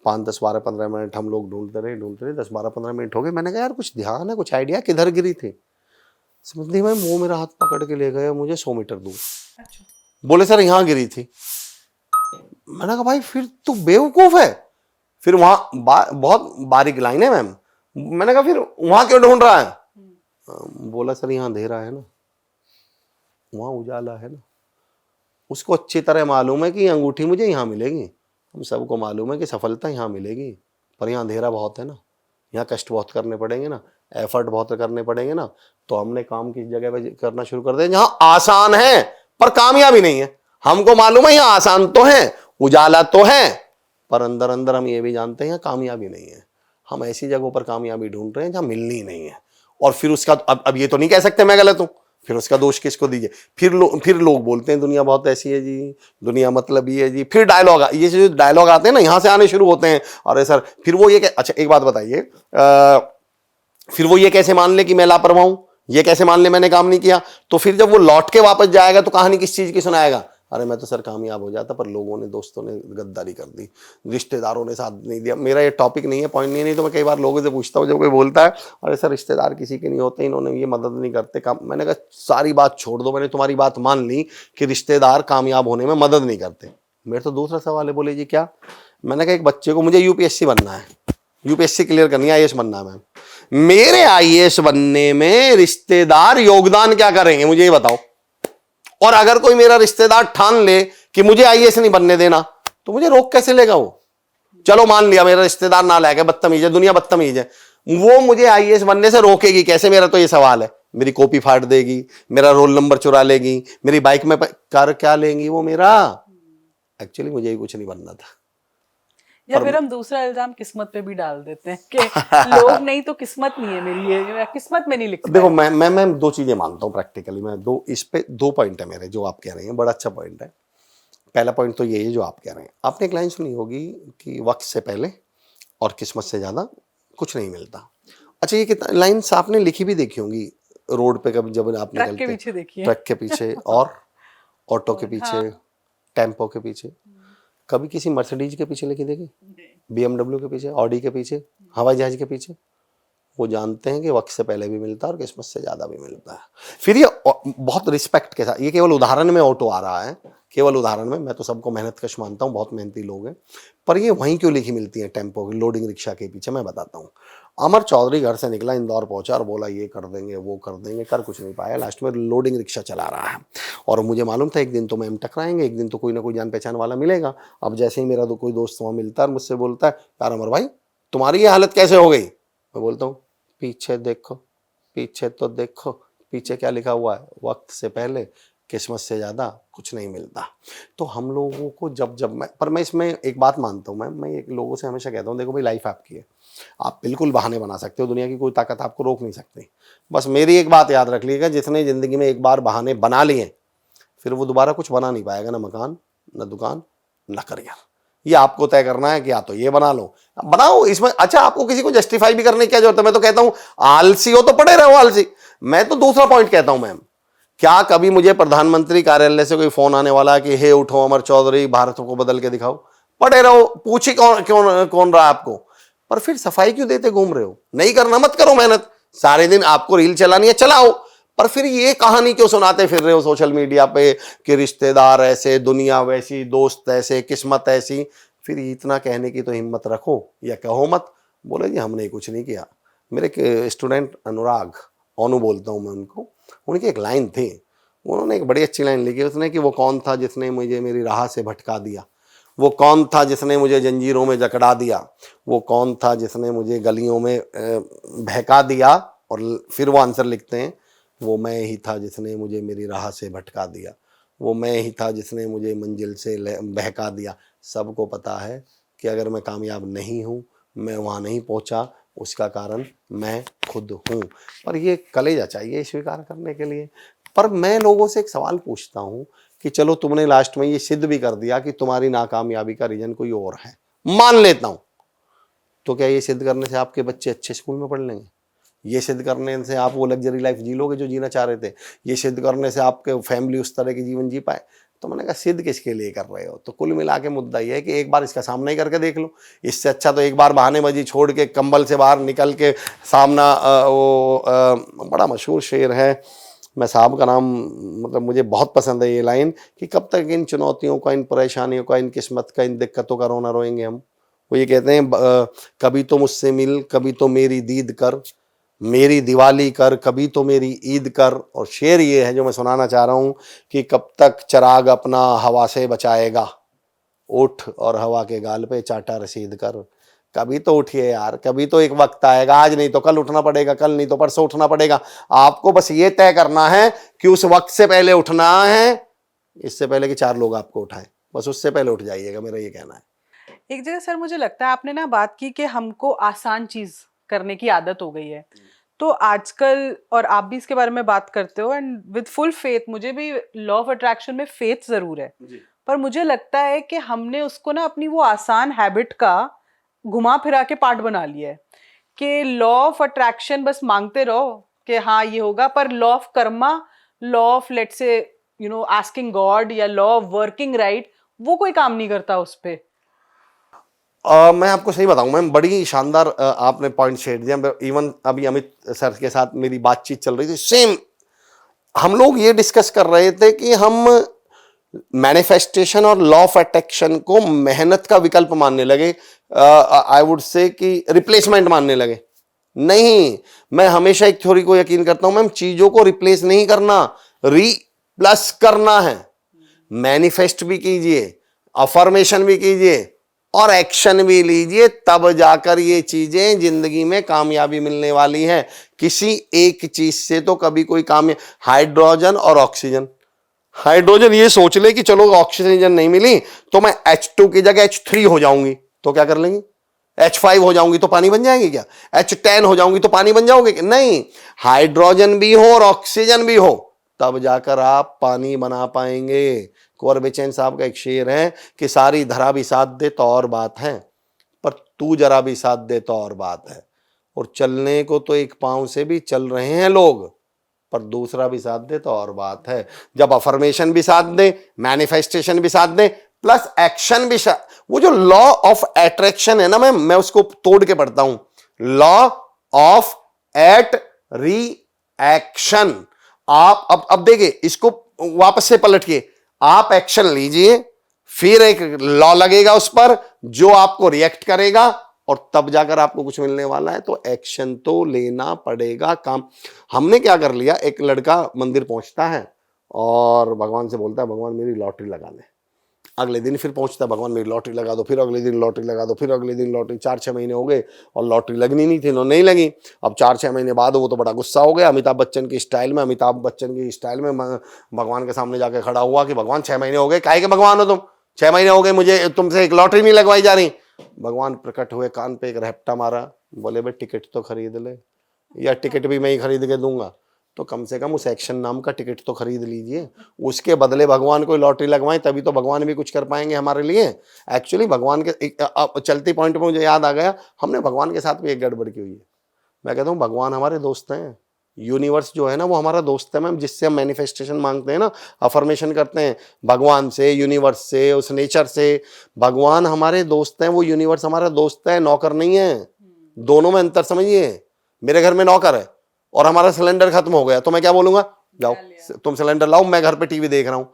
5, 10, 12, 15 मिनट हम लोग ढूंढते रहे, 10, 12, 15 मिनट हो गए। मैंने कहा यार कुछ ध्यान है, कुछ आइडिया, किधर गिरी थी? समझ मैं, वो मेरा हाथ पकड़ के ले गया मुझे 100 मीटर दूर। अच्छा। बोले सर यहाँ गिरी थी। मैंने कहा भाई फिर तू बेवकूफ है, फिर वहां बहुत बारीक लाइन है मैम। मैंने कहा फिर वहां क्यों ढूंढ रहा है? बोला सर यहाँ अंधेरा है ना, वहां उजाला है ना। उसको अच्छी तरह मालूम है कि अंगूठी मुझे यहाँ मिलेगी, हम सबको मालूम है कि सफलता यहाँ मिलेगी, पर यहाँ अंधेरा बहुत है ना, यहाँ कष्ट बहुत करने पड़ेंगे ना, एफर्ट बहुत करने पड़ेंगे ना। तो हमने काम किस जगह पे करना शुरू कर दिया जहाँ आसान है पर कामयाबी नहीं है। हमको मालूम है यहाँ आसान तो है, उजाला तो है, पर अंदर अंदर हम ये भी जानते हैं यहाँ कामयाबी नहीं है। हम ऐसी जगहों पर कामयाबी ढूंढ रहे हैं जहाँ मिलनी नहीं है। और फिर उसका अब ये तो नहीं कह सकते मैं गलत हूं, फिर उसका दोष किसको दीजिए? फिर लोग बोलते हैं दुनिया बहुत ऐसी है जी, दुनिया मतलब ये है जी। फिर डायलॉग, ये जो डायलॉग आते हैं ना, यहां से आने शुरू होते हैं। अरे सर फिर वो ये अच्छा एक बात बताइए, फिर वो ये कैसे मान ले कि मैं लापरवाह हूं, ये कैसे मान ले मैंने काम नहीं किया? तो फिर जब वो लौट के वापस जाएगा तो कहानी किस चीज की सुनाएगा? अरे मैं तो सर कामयाब हो जाता, पर लोगों ने, दोस्तों ने गद्दारी कर दी, रिश्तेदारों ने साथ नहीं दिया। मेरा ये टॉपिक नहीं है, पॉइंट नहीं है। नहीं तो मैं कई बार लोगों से पूछता हूँ, जब कोई बोलता है अरे सर रिश्तेदार किसी के नहीं होते, इन्होंने ये मदद नहीं करते काम, मैंने कहा सारी बात छोड़ दो, मैंने तुम्हारी बात मान ली कि रिश्तेदार कामयाब होने में मदद नहीं करते। मेरा तो दूसरा सवाल है, बोले जी क्या? मैंने कहा एक बच्चे को, मुझे यूपीएससी बनना है, यूपीएससी क्लियर करनी है, आईएएस बनना है मैम, मेरे आईएएस बनने में रिश्तेदार योगदान क्या करेंगे मुझे ये बताओ। और अगर कोई मेरा रिश्तेदार ठान ले कि मुझे आईएएस नहीं बनने देना, तो मुझे रोक कैसे लेगा वो? चलो मान लिया मेरा रिश्तेदार ना लाएगा, बदतमीज है, दुनिया बदतमीज है, वो मुझे आईएएस बनने से रोकेगी कैसे? मेरा तो ये सवाल है। मेरी कॉपी फाड़ देगी, मेरा रोल नंबर चुरा लेगी, मेरी बाइक में कर क्या लेंगी वो मेरा? एक्चुअली मुझे ही कुछ नहीं बनना था। या फिर हम दूसरा इल्जाम किस्मत पे भी डाल देते हैं कि लोग नहीं तो किस्मत नहीं है मेरी, ये किस्मत में नहीं लिखा। देखो मैं दो चीजें मानता हूँ प्रैक्टिकली, मैं इस पे दो पॉइंट है मेरे, जो आप कह रहे हैं बड़ा अच्छा पॉइंट है। पहला पॉइंट तो ये है जो आप कह रहे हैं, आपने एक लाइन सुनी होगी कि वक्त से पहले और किस्मत से ज्यादा कुछ नहीं मिलता। अच्छा ये कितना लाइन्स आपने लिखी भी देखी होंगी रोड पे, कभी जब आप ट्रक के निकलते, पीछे देखिए, ट्रक के पीछे और ऑटो के पीछे, हाँ। टेम्पो के पीछे, कभी किसी मर्सिडीज के पीछे लिखी देखी? बीएमडब्ल्यू के पीछे, ऑडी के पीछे, हवाई जहाज के पीछे? वो जानते हैं कि वक्त से पहले भी मिलता है और किस्मत से ज्यादा भी मिलता है। फिर ये बहुत रिस्पेक्ट के साथ, ये केवल उदाहरण में ऑटो आ रहा है, केवल उदाहरण में, मैं तो सबको मेहनत कश मानता हूँ, बहुत मेहनती लोग हैं, पर ये वहीं क्यों लिखी मिलती है टेम्पो की, लोडिंग रिक्शा के पीछे? मैं बताता हूँ। अमर चौधरी घर से निकला, इंदौर पहुंचा और बोला ये कर देंगे वो कर देंगे, कर कुछ नहीं पाया, लास्ट में लोडिंग रिक्शा चला रहा है। और मुझे मालूम था एक दिन तो मैम टकराएंगे, एक दिन तो कोई ना कोई जान पहचान वाला मिलेगा। अब जैसे ही मेरा तो कोई दोस्त वहाँ मिलता है, मुझसे बोलता है यार अमर भाई तुम्हारी ये हालत कैसे हो गई? मैं बोलता हूँ पीछे देखो, पीछे तो देखो, पीछे क्या लिखा हुआ है? वक्त से पहले किस्मत से ज़्यादा कुछ नहीं मिलता। तो हम लोगों को जब मैं इसमें एक बात मानता हूँ, मैं एक लोगों से हमेशा कहता हूँ देखो भाई लाइफ आपकी है, आप बिल्कुल बहाने बना सकते हो, दुनिया की कोई ताकत आपको रोक नहीं सकती। बस मेरी एक बात याद रख लीजिएगा, जिसने ज़िंदगी में एक बार बहाने बना लिए फिर वो दोबारा कुछ बना नहीं पाएगा, ना मकान, ना दुकान, ना करियर। ये आपको तय करना है कि या तो ये बना लो, बनाओ इसमें। अच्छा आपको किसी को जस्टिफाई भी करने की क्या जरूरत है? मैं तो कहता हूं आलसी हो तो पड़े रहो आलसी। मैं तो दूसरा पॉइंट कहता हूं मैम, क्या कभी मुझे प्रधानमंत्री कार्यालय से कोई फोन आने वाला है कि हे उठो अमर चौधरी भारत को बदल के दिखाओ? पड़े रहो, पूछी कौन रहा आपको? पर फिर सफाई क्यों देते घूम रहे हो? नहीं करना मत करो मेहनत, सारे दिन आपको रील चलानी है चलाओ, पर फिर ये कहानी क्यों सुनाते फिर रहे हो सोशल मीडिया पे कि रिश्तेदार ऐसे, दुनिया वैसी, दोस्त ऐसे, किस्मत ऐसी? फिर इतना कहने की तो हिम्मत रखो या कहो मत, बोले जी हमने कुछ नहीं किया। मेरे स्टूडेंट अनुराग, ओनू बोलता हूँ मैं उनको, उनकी एक लाइन थी, उन्होंने एक बड़ी अच्छी लाइन लिखी उसने कि वो कौन था जिसने मुझे मेरी राह से भटका दिया, वो कौन था जिसने मुझे जंजीरों में जकड़ा दिया, वो कौन था जिसने मुझे गलियों में बहका दिया। और फिर वो आंसर लिखते हैं वो मैं ही था जिसने मुझे मेरी राह से भटका दिया, वो मैं ही था जिसने मुझे मंजिल से बहका दिया। सबको पता है कि अगर मैं कामयाब नहीं हूँ, मैं वहाँ नहीं पहुँचा, उसका कारण मैं खुद हूँ। पर ये कलेजा चाहिए स्वीकार करने के लिए। पर मैं लोगों से एक सवाल पूछता हूँ कि चलो तुमने लास्ट में ये सिद्ध भी कर दिया कि तुम्हारी नाकामयाबी का रीजन कोई और है, मान लेता हूँ, तो क्या ये सिद्ध करने से आपके बच्चे अच्छे स्कूल में पढ़ लेंगे? ये सिद्ध करने से आप वो लग्जरी लाइफ जी लोगे जो जीना चाह रहे थे? ये सिद्ध करने से आपके फैमिली उस तरह की जीवन जी पाए? तो मैंने कहा सिद्ध किसके लिए कर रहे हो? तो कुल मिला के मुद्दा ये है कि एक बार इसका सामना ही करके देख लो। इससे अच्छा तो एक बार बहानेबाजी छोड़ के कंबल से बाहर निकल के सामना बड़ा मशहूर शेर है, मैं साहब का नाम, मतलब मुझे बहुत पसंद है ये लाइन, कि कब तक इन चुनौतियों का, इन परेशानियों का, इन किस्मत का, इन दिक्कतों का रोना रोएंगे हम। वो ये कहते हैं कभी तो मुझसे मिल, कभी तो मेरी दीद कर, मेरी दिवाली कर, कभी तो मेरी ईद कर। और शेर ये है जो मैं सुनाना चाह रहा हूँ कि कब तक चिराग अपना हवा से बचाएगा, उठ और हवा के गाल पे चाटा रसीद कर। कभी तो उठिए यार, कभी तो एक वक्त आएगा, आज नहीं तो कल उठना पड़ेगा, कल नहीं तो परसों उठना पड़ेगा। आपको बस ये तय करना है कि उस वक्त से पहले उठना है, इससे पहले कि 4 लोग आपको उठाएं, बस उससे पहले उठ जाइएगा, मेरा ये कहना है। एक जगह सर मुझे लगता है आपने ना बात की कि हमको आसान चीज करने की आदत हो गई है, तो आजकल, और आप भी इसके बारे में बात करते हो एंड विद फुल फेथ, मुझे भी लॉ ऑफ अट्रैक्शन में फेथ जरूर है, पर मुझे लगता है कि हमने उसको ना अपनी वो आसान हैबिट का घुमा फिरा के पार्ट बना लिया है कि लॉ ऑफ अट्रैक्शन बस मांगते रहो कि हाँ ये होगा, पर law of Karma, law of let's say asking God या लॉ ऑफ वर्किंग राइट, वो कोई काम नहीं करता उस पे। मैं आपको सही बताऊं, मैं बड़ी शानदार आपने पॉइंट शेयर दिया। इवन अभी अमित सर के साथ मेरी बातचीत चल रही थी, सेम हम लोग ये डिस्कस कर रहे थे कि हम मैनिफेस्टेशन और लॉ ऑफ अट्रैक्शन को मेहनत का विकल्प मानने लगे, आई वुड से कि रिप्लेसमेंट मानने लगे। नहीं, मैं हमेशा एक थ्योरी को यकीन करता हूं, मैम चीजों को रिप्लेस नहीं करना, प्लस करना है। मैनिफेस्ट भी कीजिए, अफर्मेशन भी कीजिए और एक्शन भी लीजिए, तब जाकर ये चीजें जिंदगी में कामयाबी मिलने वाली है। किसी एक चीज से तो कभी कोई हाइड्रोजन और ऑक्सीजन, हाइड्रोजन ये सोच ले कि चलो ऑक्सीजन नहीं मिली तो मैं H2 की जगह H3 हो जाऊंगी, तो क्या कर लेंगी? H5 हो जाऊंगी तो पानी बन जाएंगी क्या? H10 हो जाऊंगी तो पानी बन जाओगे? नहीं, हाइड्रोजन भी हो और ऑक्सीजन भी हो, तब जाकर आप पानी बना पाएंगे। कुंवर बेचैन साहब का एक शेर है कि सारी धरा भी साथ दे तो और बात है, पर तू जरा भी साथ दे तो और बात है। और चलने को तो एक पांव से भी चल रहे हैं लोग, पर दूसरा भी साथ दे तो और बात है। जब अफर्मेशन भी साथ दे, मैनिफेस्टेशन भी साथ दे, प्लस एक्शन भी वो जो लॉ ऑफ अट्रैक्शन है ना, मैं उसको तोड़ के पढ़ता हूं, लॉ ऑफ एट रिएक्शन। आप अब देखिए, इसको वापस से पलट के आप एक्शन लीजिए, फिर एक लॉ लगेगा उस पर जो आपको रिएक्ट करेगा, और तब जाकर आपको कुछ मिलने वाला है। तो एक्शन तो लेना पड़ेगा। काम हमने क्या कर लिया, एक लड़का मंदिर पहुंचता है और भगवान से बोलता है भगवान मेरी लॉटरी लगा दे। अगले दिन फिर पहुंचता है, भगवान मेरी लॉटरी लगा दो, फिर अगले दिन लॉटरी लगा दो, फिर अगले दिन लॉटरी। 4-6 महीने हो गए और लॉटरी लगनी नहीं थी, नहीं लगी। अब 4-6 महीने बाद वो तो बड़ा गुस्सा हो गया, अमिताभ बच्चन की स्टाइल में भगवान के सामने जाके खड़ा हुआ कि भगवान 6 महीने हो गए, काहे के भगवान हो तुम, 6 महीने हो गए मुझे तुमसे एक लॉटरी नहीं लगवाई जा रही। भगवान प्रकट हुए, कान पे एक रैप्टा मारा, बोले भाई टिकट तो खरीद ले, या टिकट भी मैं ही खरीद के दूंगा, तो कम से कम उस एक्शन नाम का टिकट तो खरीद लीजिए। उसके बदले भगवान को लॉटरी लगवाएं, तभी तो भगवान भी कुछ कर पाएंगे हमारे लिए। एक्चुअली भगवान के चलती पॉइंट पे मुझे याद आ गया, हमने भगवान के साथ भी एक गड़बड़ की हुई है। मैं कहता हूँ भगवान हमारे दोस्त हैं, यूनिवर्स जो है ना वो हमारा दोस्त है मैम, जिससे हम मैनिफेस्टेशन मांगते हैं ना, अफर्मेशन करते हैं भगवान से, यूनिवर्स से, उस नेचर से। भगवान हमारे दोस्त हैं, वो यूनिवर्स हमारा दोस्त है, नौकर नहीं है। दोनों में अंतर समझिए। मेरे घर में नौकर है और हमारा सिलेंडर खत्म हो गया तो मैं क्या बोलूंगा, जाओ तुम सिलेंडर लाओ, मैं घर पे टीवी देख रहा हूं।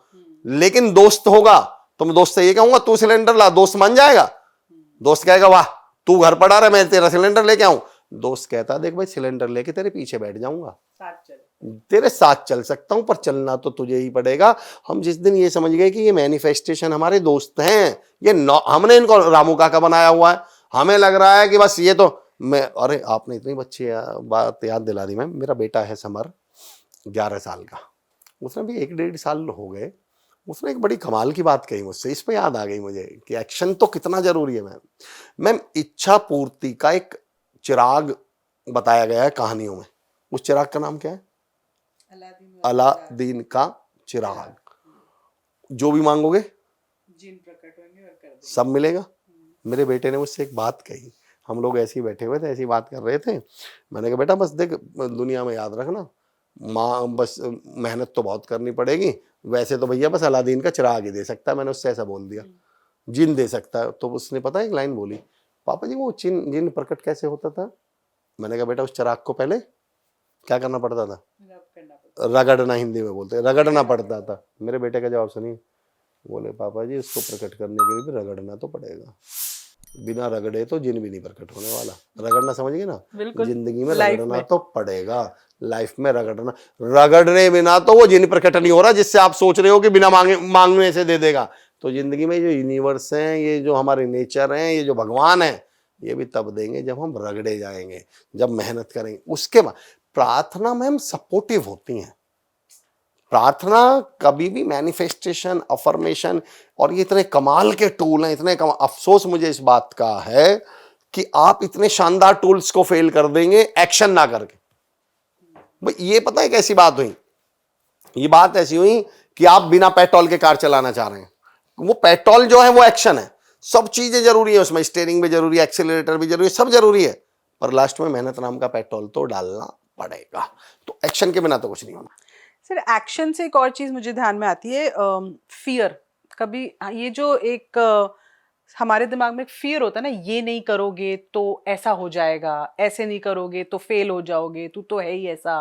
लेकिन दोस्त होगा तो मैं दोस्त से ये कहूंगा तू सिलेंडर ला, दोस्त मान जाएगा? दोस्त कहेगा वाह तू घर पर आ रहा है, मैं तेरा सिलेंडर लेके आऊं। दोस्त कहता देख भाई सिलेंडर लेके तेरे पीछे बैठ जाऊंगा, तेरे साथ चल सकता हूं, पर चलना तो तुझे ही पड़ेगा। हम जिस दिन ये समझ गए कि ये मैनिफेस्टेशन हमारे दोस्त हैं, ये हमने इनको रामू काका बनाया हुआ है, हमें लग रहा है कि बस ये तो मैं, अरे आपने इतनी अच्छी बात याद दिला दी मैम। मेरा बेटा है समर, 11 साल का, उसने भी 1-1.5 साल हो गए उसने एक बड़ी कमाल की बात कही मुझसे, इस पे याद आ गई मुझे कि एक्शन तो कितना जरूरी है मैम। मैम, इच्छा पूर्ति का एक चिराग बताया गया है कहानियों में। उस चिराग का नाम क्या है? अलादीन का चिराग। जो भी मांगोगे जिन प्रकट होंगे और कर देंगे। सब मिलेगा। मेरे बेटे ने मुझसे एक बात कही, हम लोग ऐसे ही बैठे हुए थे, ऐसी बात कर रहे थे। मैंने कहा बेटा बस देख, दुनिया में याद रखना, माँ बस मेहनत तो बहुत करनी पड़ेगी, वैसे तो भैया बस अलादीन का चिराग ही दे सकता है। मैंने उससे ऐसा बोल दिया, जिन दे सकता है। तो उसने पता है एक लाइन बोली, पापा जी वो जिन प्रकट कैसे होता था? मैंने कहा बेटा उस चिराग को पहले क्या करना पड़ता था? रगड़ना, हिंदी में बोलते हैं, रगड़ना पड़ता था। मेरे बेटे का जवाब सुनिए, बोले पापा जी उसको प्रकट करने के लिए भी रगड़ना तो पड़ेगा, बिना रगड़े तो जिन भी नहीं प्रकट होने वाला। रगड़ना समझ गए ना? जिंदगी में रगड़ना तो पड़ेगा, लाइफ में रगड़ना, रगड़ने बिना तो वो जिन प्रकट नहीं हो रहा जिससे आप सोच रहे हो कि बिना मांगने से दे देगा। तो जिंदगी में जो यूनिवर्स हैं, ये जो हमारे नेचर हैं, ये जो भगवान है, ये भी तब देंगे जब हम रगड़े जाएंगे, जब मेहनत करेंगे। उसके बाद प्रार्थना में हम सपोर्टिव होती हैं। प्रार्थना कभी भी मैनिफेस्टेशन, अफर्मेशन, और ये इतने कमाल के टूल हैं, इतने कमाल। अफसोस मुझे इस बात का है कि आप इतने शानदार टूल्स को फेल कर देंगे एक्शन ना करके। भाई ये पता है कैसी बात हुई? ये बात ऐसी हुई कि आप बिना पेट्रोल के कार चलाना चाह रहे हैं। वो पेट्रोल जो है वो एक्शन है, सब चीजें जरूरी है उसमें, स्टीयरिंग भी जरूरी है, एक्सीलरेटर भी जरूरी है, सब जरूरी है, पर लास्ट में मेहनत नाम का पेट्रोल तो डालना पड़ेगा। तो एक्शन के बिना तो कुछ नहीं होना। सर एक्शन से एक और चीज मुझे ध्यान में आती है, फियर। कभी ये जो एक हमारे दिमाग में एक फियर होता है ना, ये नहीं करोगे तो ऐसा हो जाएगा, ऐसे नहीं करोगे तो फेल हो जाओगे, तू तो है ही ऐसा।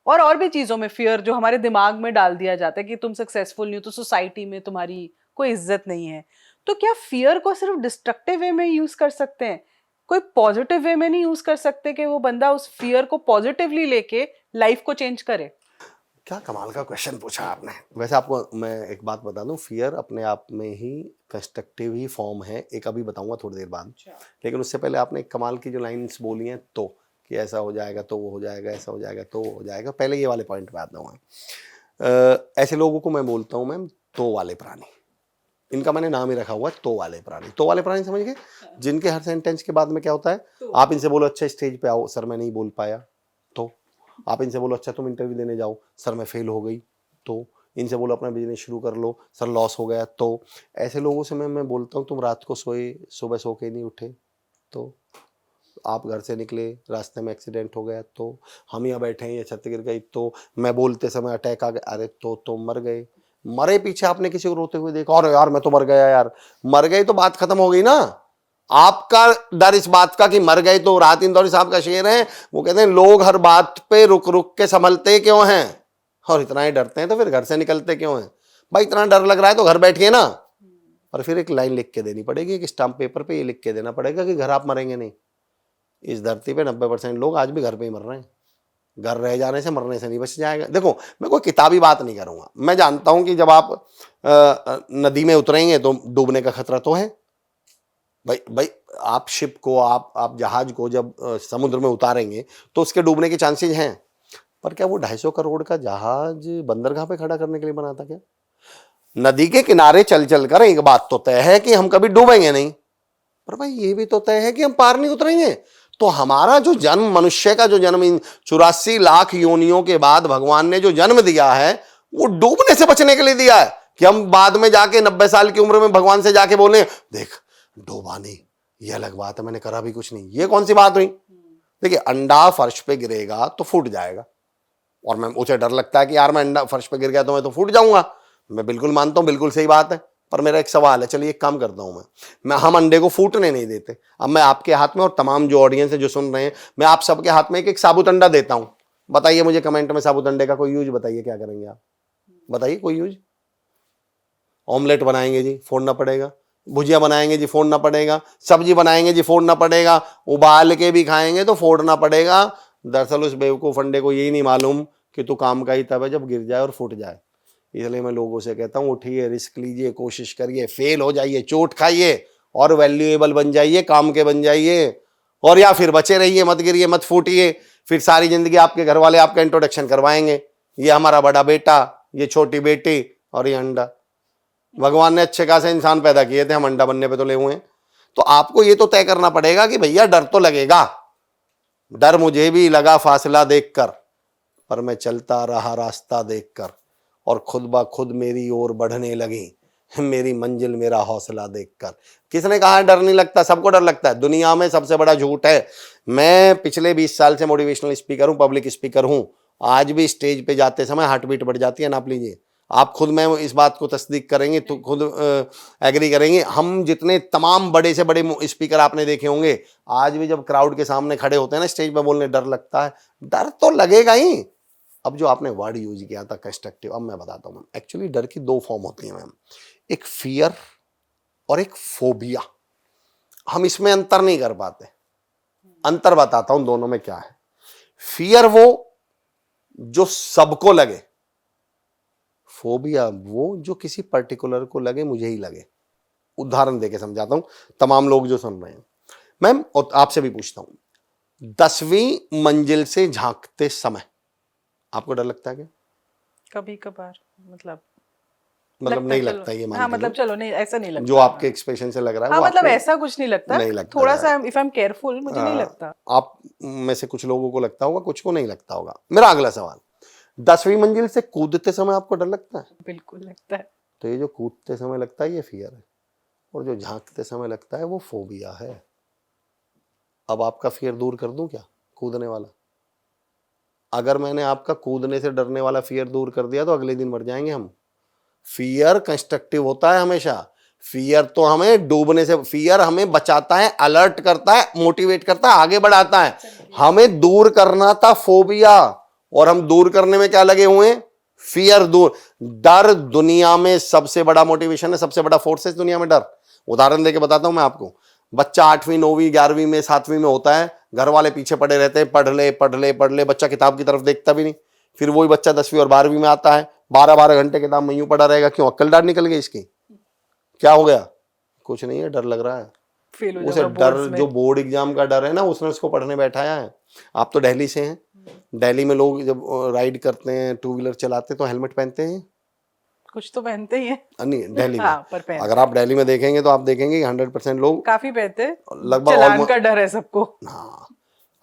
और भी चीजों में फियर जो हमारे दिमाग में डाल दिया जाता है कि तुम सक्सेसफुल नहीं हो तो सोसाइटी में तुम्हारी कोई इज्जत नहीं है। तो क्या फियर को सिर्फ डिस्ट्रक्टिव वे में यूज कर सकते हैं, कोई पॉजिटिव वे में नहीं यूज कर सकते कि वो बंदा उस फियर को पॉजिटिवली लेके लाइफ को चेंज करे? क्या कमाल का क्वेश्चन पूछा आपने। वैसे आपको मैं एक बात बता दूं, फियर अपने आप में ही कंस्ट्रक्टिव ही फॉर्म है, एक अभी बताऊंगा थोड़ी देर बाद। लेकिन उससे पहले आपने एक कमाल की जो लाइंस बोली हैं, तो कि ऐसा हो जाएगा तो वो हो जाएगा, ऐसा हो जाएगा तो वो हो जाएगा, पहले ये वाले पॉइंट पे आता हूँ। ऐसे लोगों को मैं बोलता हूँ मैम तो वाले प्राणी। इनका मैंने नाम ही रखा हुआ है तो वाले प्राणी। तो वाले प्राणी समझ गए? जिनके हर सेंटेंस के बाद में क्या होता है, आप इनसे बोलो अच्छा स्टेज पे आओ, सर मैं नहीं बोल पाया, तो आप इनसे बोलो अच्छा तुम इंटरव्यू देने जाओ, सर मैं फेल हो गई, तो इनसे बोलो अपना बिजनेस शुरू कर लो, सर लॉस हो गया, तो ऐसे लोगों से मैं बोलता हूँ तुम रात को सोए, सुबह सो के नहीं उठे, तो आप घर से निकले रास्ते में एक्सीडेंट हो गया, तो हम यहाँ बैठे हैं ये छत गिर गई, तो मैं बोलते समय अटैक आ गया, अरे तो मर गए। मरे पीछे आपने किसी को रोते हुए देखा, और यार मैं तो मर गया यार, मर गए तो बात खत्म हो गई ना। आपका डर इस बात का कि मर गए, तो राहत इंदौरी साहब का शेर है, वो कहते हैं लोग हर बात पे रुक रुक के संभलते क्यों हैं, और इतना ही डरते हैं तो फिर घर से निकलते क्यों हैं। भाई इतना डर लग रहा है तो घर बैठिए ना। और फिर एक लाइन लिख के देनी पड़ेगी, एक स्टाम्प पेपर पे ये लिख के देना पड़ेगा कि घर आप मरेंगे नहीं। इस धरती पे 90% लोग आज भी घर पे ही मर रहे हैं, घर रह जाने से मरने से नहीं बच जाएगा। देखो मैं कोई किताबी बात नहीं करूंगा, मैं जानता हूं कि जब आप नदी में उतरेंगे तो डूबने का खतरा तो है। भाई आप शिप को, आप जहाज को जब समुद्र में उतारेंगे तो उसके डूबने के चांसेस हैं, पर क्या वो 250 करोड़ का जहाज बंदरगाह पे खड़ा करने के लिए बना था क्या? नदी के किनारे चल चल कर एक बात तो तय है कि हम कभी डूबेंगे नहीं, पर भाई ये भी तो तय है कि हम पार नहीं उतरेंगे। तो हमारा जो जन्म, मनुष्य का जो जन्म, इन 84 लाख योनियों के बाद भगवान ने जो जन्म दिया है वो डूबने से बचने के लिए दिया है, कि हम बाद में जाके 90 साल की उम्र में भगवान से जाके बोले देख डूबा नहीं, ये अलग बात है, मैंने करा भी कुछ नहीं। ये कौन सी बात हुई? देखिए अंडा फर्श पे गिरेगा तो फूट जाएगा, और मैं उसे डर लगता है कि यार मैं अंडा फर्श पे गिर गया तो मैं तो फूट जाऊंगा। मैं बिल्कुल मानता हूं, बिल्कुल सही बात है, पर मेरा एक सवाल है, चलिए एक काम करता हूं मैं हम अंडे को फूटने नहीं देते। अब मैं आपके हाथ में और तमाम जो ऑडियंस है जो सुन रहे हैं, मैं आप सबके हाथ में एक साबुत अंडा देता हूं। बताइए मुझे कमेंट में साबुत अंडे का कोई यूज बताइए, क्या करेंगे आप? बताइए कोई यूज। ऑमलेट बनाएंगे जी, फोड़ना पड़ेगा। भुजिया बनाएंगे जी, फोड़ना पड़ेगा। सब्जी बनाएंगे जी, फोड़ना पड़ेगा। उबाल के भी खाएंगे तो फोड़ना पड़ेगा। दरअसल उस बेवकूफ अंडे को यही नहीं मालूम कि तू काम का ही तब है जब गिर जाए और फूट जाए। इसलिए मैं लोगों से कहता हूँ उठिए, रिस्क लीजिए, कोशिश करिए, फेल हो जाइए, चोट खाइए और वैल्यूएबल बन जाइए, काम के बन जाइए, और या फिर बचे रहिए, मत गिरिए, मत फूटिए। फिर सारी जिंदगी आपके घर वाले आपका इंट्रोडक्शन करवाएंगे, ये हमारा बड़ा बेटा, ये छोटी बेटी और ये अंडा। भगवान ने अच्छे खासे इंसान पैदा किए थे, हम अंडा बनने पे तो ले हुए हैं। तो आपको ये तो तय करना पड़ेगा कि भैया डर तो लगेगा। डर मुझे भी लगा फासला देखकर, पर मैं चलता रहा रास्ता देखकर, और खुद ब खुद मेरी ओर बढ़ने लगी मेरी मंजिल मेरा हौसला देखकर। किसने कहा डर नहीं लगता? सबको डर लगता है। दुनिया में सबसे बड़ा झूठ है। मैं पिछले 20 साल से मोटिवेशनल स्पीकर हूं, पब्लिक स्पीकर हूं। आज भी स्टेज पे जाते समय हार्ट बीट बढ़ जाती है, नाप लीजिए आप खुद। मैं इस बात को तस्दीक करेंगे तो खुद एग्री करेंगे। हम जितने तमाम बड़े से बड़े स्पीकर आपने देखे होंगे, आज भी जब क्राउड के सामने खड़े होते हैं ना स्टेज पे बोलने, डर लगता है। डर तो लगेगा ही। अब जो आपने वर्ड यूज किया था कंस्ट्रक्टिव, अब मैं बताता हूँ मैम। एक्चुअली डर की दो फॉर्म होती हैं मैम, एक फियर और एक फोबिया। हम इसमें अंतर नहीं कर पाते। अंतर बताता हूं दोनों में क्या है। फियर वो जो सबको लगे, फोबिया वो जो किसी पर्टिकुलर को लगे, मुझे ही लगे। उदाहरण देके समझाता हूं तमाम लोग जो सुन रहे हैं। मैम और आपसे भी पूछता हूं, 10वीं मंजिल से झांकते समय आपको डर लगता है क्या? कभी कभार मतलब नहीं चलो। लगता ये मान हाँ के मतलब लो। चलो, नहीं ऐसा नहीं लगता। जो आपके एक्सप्रेशन से लग रहा है हाँ वो मतलब आपको ऐसा कुछ नहीं लगता। नहीं लगता थोड़ा है। सा इफ आई एम केयरफुल मुझे नहीं लगता। आप में से कुछ लोगों को लगता होगा, कुछ को नहीं लगता होगा। मेरा अगला सवाल, 10वीं मंजिल से कूदते समय आपको डर लगता है? बिल्कुल लगता है। तो ये जो कूदते समय लगता है ये फियर है, और जो झांकते समय लगता है वो फोबिया है। अब आपका फियर दूर कर दूं क्या? कूदने वाला। अगर मैंने आपका कूदने से डरने वाला फियर दूर कर दिया तो अगले दिन मर जाएंगे हम। फियर कंस्ट्रक्टिव होता है हमेशा। फियर तो हमें डूबने से, फियर हमें बचाता है, अलर्ट करता है, मोटिवेट करता है, आगे बढ़ाता है। हमें दूर करना था फोबिया, और हम दूर करने में क्या लगे हुए हैं? फियर दूर। डर दुनिया में सबसे बड़ा मोटिवेशन है, सबसे बड़ा फोर्स है दुनिया में डर। उदाहरण देके बताता हूं मैं आपको। बच्चा 8वीं 9वीं 11वीं में 7वीं में होता है, घर वाले पीछे पड़े रहते हैं, पढ़ ले पढ़ ले पढ़ ले, बच्चा किताब की तरफ देखता भी नहीं। फिर वही बच्चा 10वीं और 12वीं में आता है, 12-12 घंटे किताब में यूं पड़ा रहेगा। क्यों? अक्ल डार निकल गई इसकी। क्या हो गया? कुछ नहीं है, डर लग रहा है फेल हो उसे। जाऊंगा डर बोर्ड्स में। जो बोर्ड एग्जाम का डर है ना, उसने उसको पढ़ने बैठाया है। आप तो दिल्ली से हैं। दिल्ली में लोग जब राइड करते हैं, टू व्हीलर चलाते हैं, तो हेलमेट पहनते हैं? कुछ तो पहनते ही हैं। नहीं, दिल्ली में। हाँ पर पहनते अगर आप दिल्ली में देखेंगे तो आप देखेंगे कि 100% लोग काफी पहनते हैं। लगभग चालान का डर है सबको। हाँ।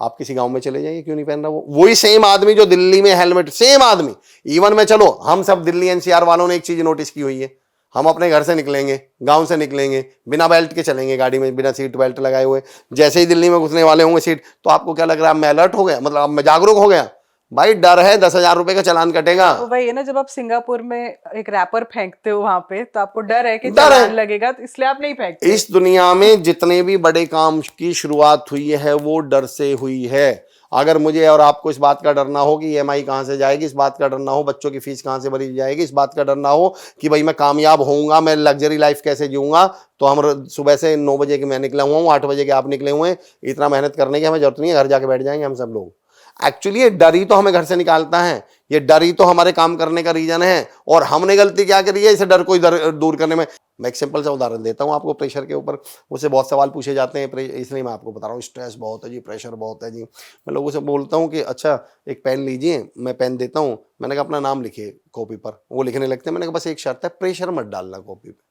आप किसी गांव में चले जाइए, क्यों नहीं पहन रहा वो? वही सेम आदमी जो दिल्ली में हेलमेट, सेम आदमी। इवन में चलो, हम सब दिल्ली एनसीआर वालों ने एक चीज नोटिस की हुई है। हम अपने घर से निकलेंगे, गांव से निकलेंगे, बिना बेल्ट के चलेंगे गाड़ी में, बिना सीट बेल्ट लगाए हुए। जैसे ही दिल्ली में घुसने वाले होंगे सीट, तो आपको क्या लग रहा है? मैं अलर्ट हो गया, मतलब अब मैं जागरूक हो गया। भाई डर है, 10,000 रुपए का चालान कटेगा। तो भाई है ना, जब आप सिंगापुर में एक रैपर फेंकते हो वहां पे, तो आपको डर है कि डर है। चालान लगेगा, तो इसलिए आप नहीं फेंकते। इस दुनिया में जितने भी बड़े काम की शुरुआत हुई है वो डर से हुई है। अगर मुझे और आपको इस बात का डर ना हो कि ईएमआई कहां से जाएगी, इस बात का डर ना हो बच्चों की फीस कहां से भरी जाएगी, इस बात का डर ना हो कि भाई मैं कामयाब होऊंगा, मैं लग्जरी लाइफ कैसे जीऊंगा, तो हम सुबह से 9 बजे के मैं निकला हुआ हूं, 8 बजे के आप निकले हुए हैं, इतना मेहनत करने की हमें जरूरत नहीं है, घर जाके बैठ जाएंगे हम सब लोग। एक्चुअली ये डर ही तो हमें घर से निकालता है, ये डर ही तो हमारे काम करने का रीजन है। और हमने गलती क्या करी है इसे डर को दूर करने में? मैं एक सिंपल सा उदाहरण देता हूं आपको प्रेशर के ऊपर। मुझसे बहुत सवाल पूछे जाते हैं, इसलिए मैं आपको बता रहा हूँ। स्ट्रेस बहुत है जी, प्रेशर बहुत है जी। मैं लोगों से बोलता हूँ कि अच्छा एक पेन लीजिए, मैं पेन देता हूँ, मैंने कहा अपना नाम लिखिए कॉपी पर। वो लिखने लगते हैं, मैंने कहा बस एक शर्त है, प्रेशर मत डालना कॉपी पे।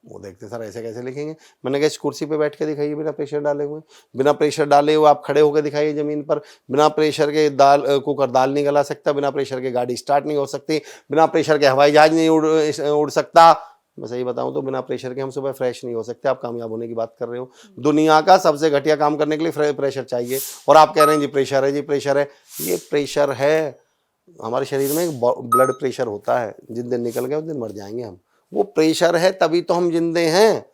वो देखते सर ऐसे कैसे लिखेंगे? मैंने कहा इस कुर्सी पे बैठ के दिखाइए बिना प्रेशर डाले हुए। बिना प्रेशर डाले हुए आप खड़े होकर दिखाइए जमीन पर। बिना प्रेशर के कुकर दाल नहीं गला सकता, बिना प्रेशर के गाड़ी स्टार्ट नहीं हो सकती, बिना प्रेशर के हवाई जहाज नहीं उड़ सकता। मैं सही बताऊं तो बिना प्रेशर के हम सुबह फ्रेश नहीं हो सकते। आप कामयाब होने की बात कर रहे हो, दुनिया का सबसे घटिया काम करने के लिए प्रेशर चाहिए, और आप कह रहे हैं जी प्रेशर है, जी प्रेशर है। ये प्रेशर है। हमारे शरीर में एक ब्लड प्रेशर होता है, जिस दिन निकल गया उस दिन मर जाएंगे हम। वो प्रेशर है, तभी तो हम जिंदे हैं।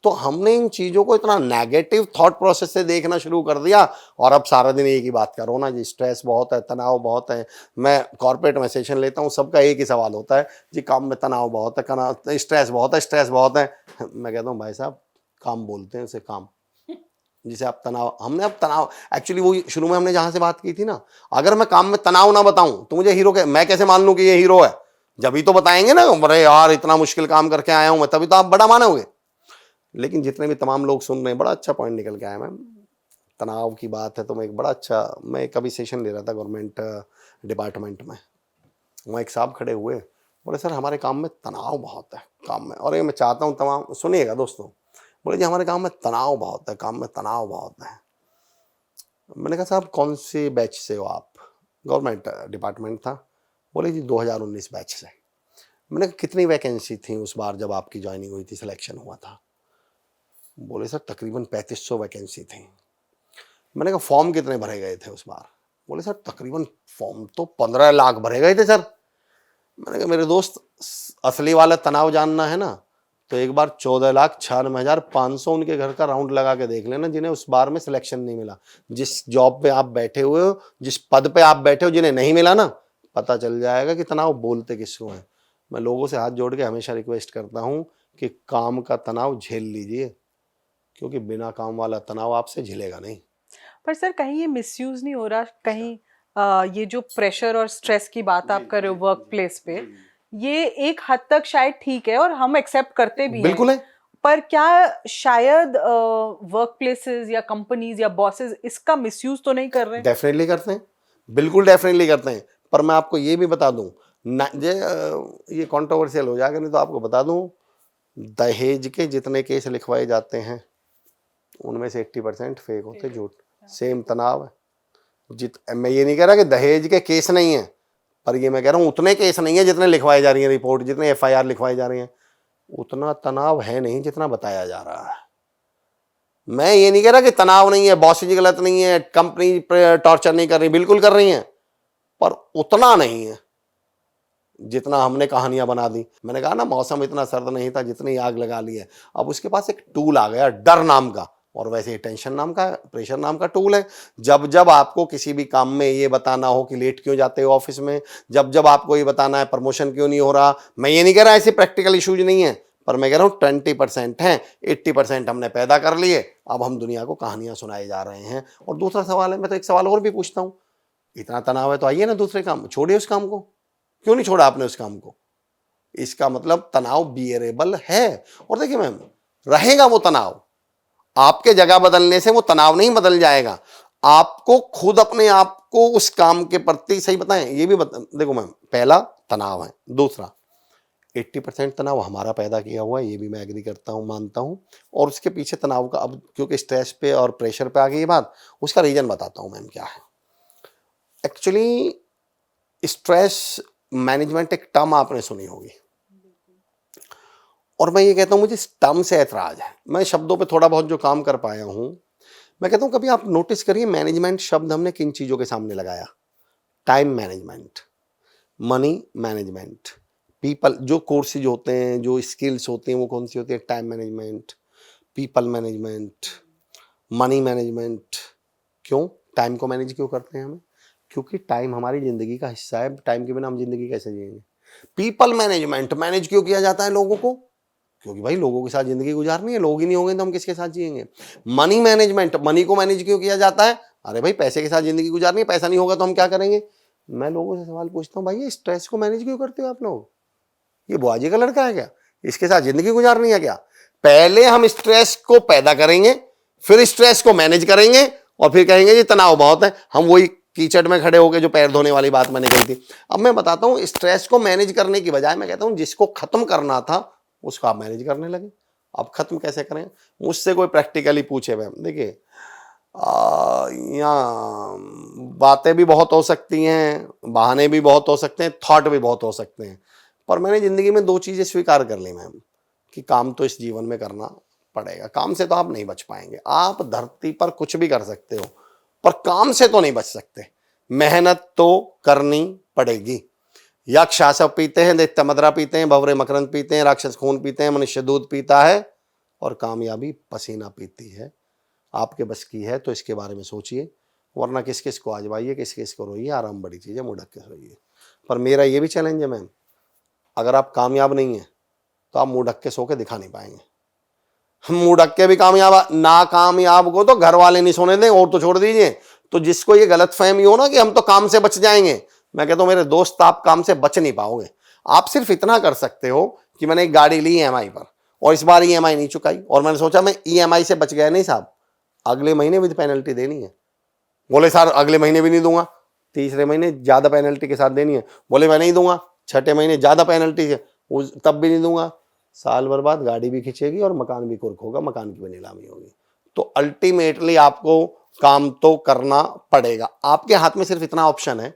तो हमने इन चीजों को इतना नेगेटिव थॉट प्रोसेस से देखना शुरू कर दिया, और अब सारा दिन एक ही बात करो ना जी, स्ट्रेस बहुत है, तनाव बहुत है। मैं कॉर्पोरेट में सेशन लेता हूँ, सबका एक ही सवाल होता है जी, काम में तनाव बहुत है, स्ट्रेस बहुत है, स्ट्रेस बहुत है। मैं कहता हूँ भाई साहब, काम बोलते हैं उसे, काम जिसे आप तनाव, हमने अब तनाव, एक्चुअली वो शुरू में हमने जहां से बात की थी ना, अगर मैं काम में तनाव ना बताऊं तो मुझे हीरो मैं कैसे मान लूं कि ये हीरो है? जब ही तो बताएंगे ना, अरे यार इतना मुश्किल काम करके आया हूं मैं, तभी तो आप बड़ा मानोगे। लेकिन जितने भी तमाम लोग सुन रहे हैं, बड़ा अच्छा पॉइंट निकल के आया मैम। तनाव की बात है तो मैं कभी सेशन ले रहा था गवर्नमेंट डिपार्टमेंट में। वहाँ एक साहब खड़े हुए, बोले सर हमारे काम में तनाव बहुत है, काम में, और ये मैं चाहता हूँ तमाम, सुनिएगा दोस्तों, बोले जी हमारे काम में तनाव बहुत है, काम में तनाव बहुत है। मैंने कहा साहब कौन से बैच से हो आप? गवर्नमेंट डिपार्टमेंट था। बोले जी 2019 बैच से। मैंने कहा कितनी वैकेंसी थी उस बार जब आपकी ज्वाइनिंग हुई थी, सिलेक्शन हुआ था? बोले सर तकरीबन 3500 वैकेंसी थी। मैंने कहा फॉर्म कितने भरे गए थे उस बार? बोले सर तकरीबन फॉर्म तो 15 लाख भरे गए थे सर। मैंने कहा मेरे दोस्त, असली वाला तनाव जानना है ना, तो एक बार 14,96,500 उनके घर का राउंड लगा के देख लेना जिन्हें उस बार में सिलेक्शन नहीं मिला। जिस जॉब पे आप बैठे हुए हो, जिस पद पे आप बैठे हो, जिन्हें नहीं मिला ना, पता चल जाएगा कि तनाव बोलते किसको है। मैं लोगों से हाथ जोड़ के हमेशा रिक्वेस्ट करता हूं कि काम का तनाव झेल लीजिए, क्योंकि बिना काम वाला तनाव आपसे झेलेगा नहीं। पर सर कहीं ये मिसयूज नहीं हो रहा, कहीं ये जो प्रेशर और स्ट्रेस की बात आप कर रहे हो वर्क प्लेस पे, ये एक हद तक शायद ठीक है और हम एक्सेप्ट करते भी बिल्कुल हैं, है। पर क्या शायद वर्क प्लेसेस या कंपनीज या बॉसेस इसका मिसयूज तो नहीं कर रहे? डेफिनेटली करते हैं, बिल्कुल डेफिनेटली करते हैं। पर मैं आपको ये भी बता दूं ना, ये कंट्रोवर्शियल हो जाएगा, नहीं तो आपको बता दूं, दहेज के जितने केस लिखवाए जाते हैं उनमें से 80% फेक होते, झूठ। सेम तनाव है। मैं ये नहीं कह रहा कि दहेज के केस नहीं है, पर ये मैं कह रहा हूँ उतने केस नहीं है जितने लिखवाई जा रही है रिपोर्ट, जितने FIR लिखवाई जा रही हैं, उतना तनाव है नहीं जितना बताया जा रहा है। मैं ये नहीं कह रहा कि तनाव नहीं है, बॉसेज गलत नहीं है, कंपनी टॉर्चर नहीं कर रही, बिल्कुल कर रही हैं, पर उतना नहीं है जितना हमने कहानियां बना दी। मैंने कहा ना मौसम इतना सर्द नहीं था जितनी आग लगा ली है। अब उसके पास एक टूल आ गया, डर नाम का, और वैसे ही टेंशन नाम का, प्रेशर नाम का टूल है। जब जब आपको किसी भी काम में ये बताना हो कि लेट क्यों जाते हो ऑफिस में, जब जब आपको ये बताना है प्रमोशन क्यों नहीं हो रहा, मैं ये नहीं कह रहा ऐसे प्रैक्टिकल इश्यूज नहीं है, पर मैं कह रहा हूँ 20% हैं, 80% हमने पैदा कर लिए, अब हम दुनिया को कहानियां सुनाए जा रहे हैं। और दूसरा सवाल है, मैं तो एक सवाल और भी पूछता हूँ, इतना तनाव है तो आइए ना दूसरे काम, छोड़िए उस काम को। क्यों नहीं छोड़ा आपने उस काम को? इसका मतलब तनाव बियरेबल है। और देखिए मैम, रहेगा वो तनाव, आपके जगह बदलने से वो तनाव नहीं बदल जाएगा। आपको खुद अपने आप को उस काम के प्रति सही बताएं, ये भी देखो मैम, पहला तनाव है, दूसरा 80% तनाव हमारा पैदा किया हुआ है, ये भी मैं एग्री करता हूं, मानता हूं। और उसके पीछे तनाव का, अब क्योंकि स्ट्रेस पे और प्रेशर पे आ गई ये बात, उसका रीजन बताता हूं मैम क्या है। एक्चुअली स्ट्रेस मैनेजमेंट एक टर्म आपने सुनी होगी, और मैं ये कहता हूं मुझे इस टर्म से ऐतराज है। मैं शब्दों पे थोड़ा बहुत जो काम कर पाया हूं, मैं कहता हूं कभी आप नोटिस करिए मैनेजमेंट शब्द हमने किन चीजों के सामने लगाया। Time management, money management, people, जो कोर्सेज होते हैं, जो स्किल्स होती हैं वो कौन सी होती है? Time management, people management, money management. क्यों टाइम को मैनेज क्यों करते हैं हमें? क्योंकि टाइम हमारी जिंदगी का हिस्सा है, टाइम के बिना हम जिंदगी कैसे जिएंगे। पीपल मैनेजमेंट मैनेज क्यों किया जाता है लोगों को? क्योंकि भाई लोगों के साथ जिंदगी गुजारनी है, लोग ही नहीं होंगे तो हम किसके साथ जिएंगे। मनी मैनेजमेंट, मनी को मैनेज क्यों किया जाता है? अरे भाई पैसे के साथ जिंदगी गुजारनी है, पैसा नहीं होगा तो हम क्या करेंगे। मैं लोगों से सवाल पूछता हूँ, भाई ये स्ट्रेस को मैनेज क्यों करते हो आप लोग? ये बुआजी का लड़का है क्या? इसके साथ जिंदगी गुजारनी है क्या? पहले हम स्ट्रेस को पैदा करेंगे, फिर स्ट्रेस को मैनेज करेंगे, और फिर कहेंगे जी तनाव बहुत है। हम वही कीचड़ में खड़े होकर जो पैर धोने वाली बात मैंने कही थी। अब मैं बताता हूं, स्ट्रेस को मैनेज करने की बजाय मैं कहता हूं जिसको खत्म करना था उसको आप मैनेज करने लगे। अब खत्म कैसे करें? मुझसे कोई प्रैक्टिकली पूछे मैम, देखिए यहाँ बातें भी बहुत हो सकती हैं, बहाने भी बहुत हो सकते हैं, थॉट भी बहुत हो सकते हैं, पर मैंने जिंदगी में 2 चीजें स्वीकार कर ली मैम, कि काम तो इस जीवन में करना पड़ेगा। काम से तो आप नहीं बच पाएंगे, आप धरती पर कुछ भी कर सकते हो, पर काम से तो नहीं बच सकते। मेहनत तो करनी पड़ेगी। यक्ष आसव पीते हैं, दैत्य मदरा पीते हैं, भंवरे मकरंद पीते हैं, राक्षस खून पीते हैं, मनुष्य दूध पीता है, और कामयाबी पसीना पीती है। आपके बस की है तो इसके बारे में सोचिए, वरना किस किस को आजमाइए, किस किस को रोइए। आराम बड़ी चीज़ है, मुँह ढक के सोइए। पर मेरा ये भी चैलेंज है मैम, अगर आप कामयाब नहीं है तो आप मुँह ढक के सो के दिखा नहीं पाएंगे। मुँह ढक के भी कामयाब, ना कामयाब को तो घर वाले नहीं सोने दें, और तो छोड़ दीजिए। तो जिसको ये गलत फहमी हो ना कि हम तो काम से बच जाएंगे, मैं कहता हूँ मेरे दोस्त आप काम से बच नहीं पाओगे। आप सिर्फ इतना कर सकते हो कि मैंने एक गाड़ी ली EMI पर, और इस बार EMI नहीं चुकाई, और मैंने सोचा मैं EMI से बच गया। नहीं साहब, अगले महीने विद पेनल्टी देनी है। बोले सर अगले महीने भी नहीं दूंगा। तीसरे महीने ज्यादा पेनल्टी के साथ देनी है। बोले मैं नहीं दूंगा। छठे महीने ज्यादा पेनल्टी है, तब भी नहीं दूंगा। साल भर बाद गाड़ी भी खींचेगी और मकान भी कुर्क होगा, मकान की भी नीलामी होगी। तो अल्टीमेटली आपको काम तो करना पड़ेगा। आपके हाथ में सिर्फ इतना ऑप्शन है,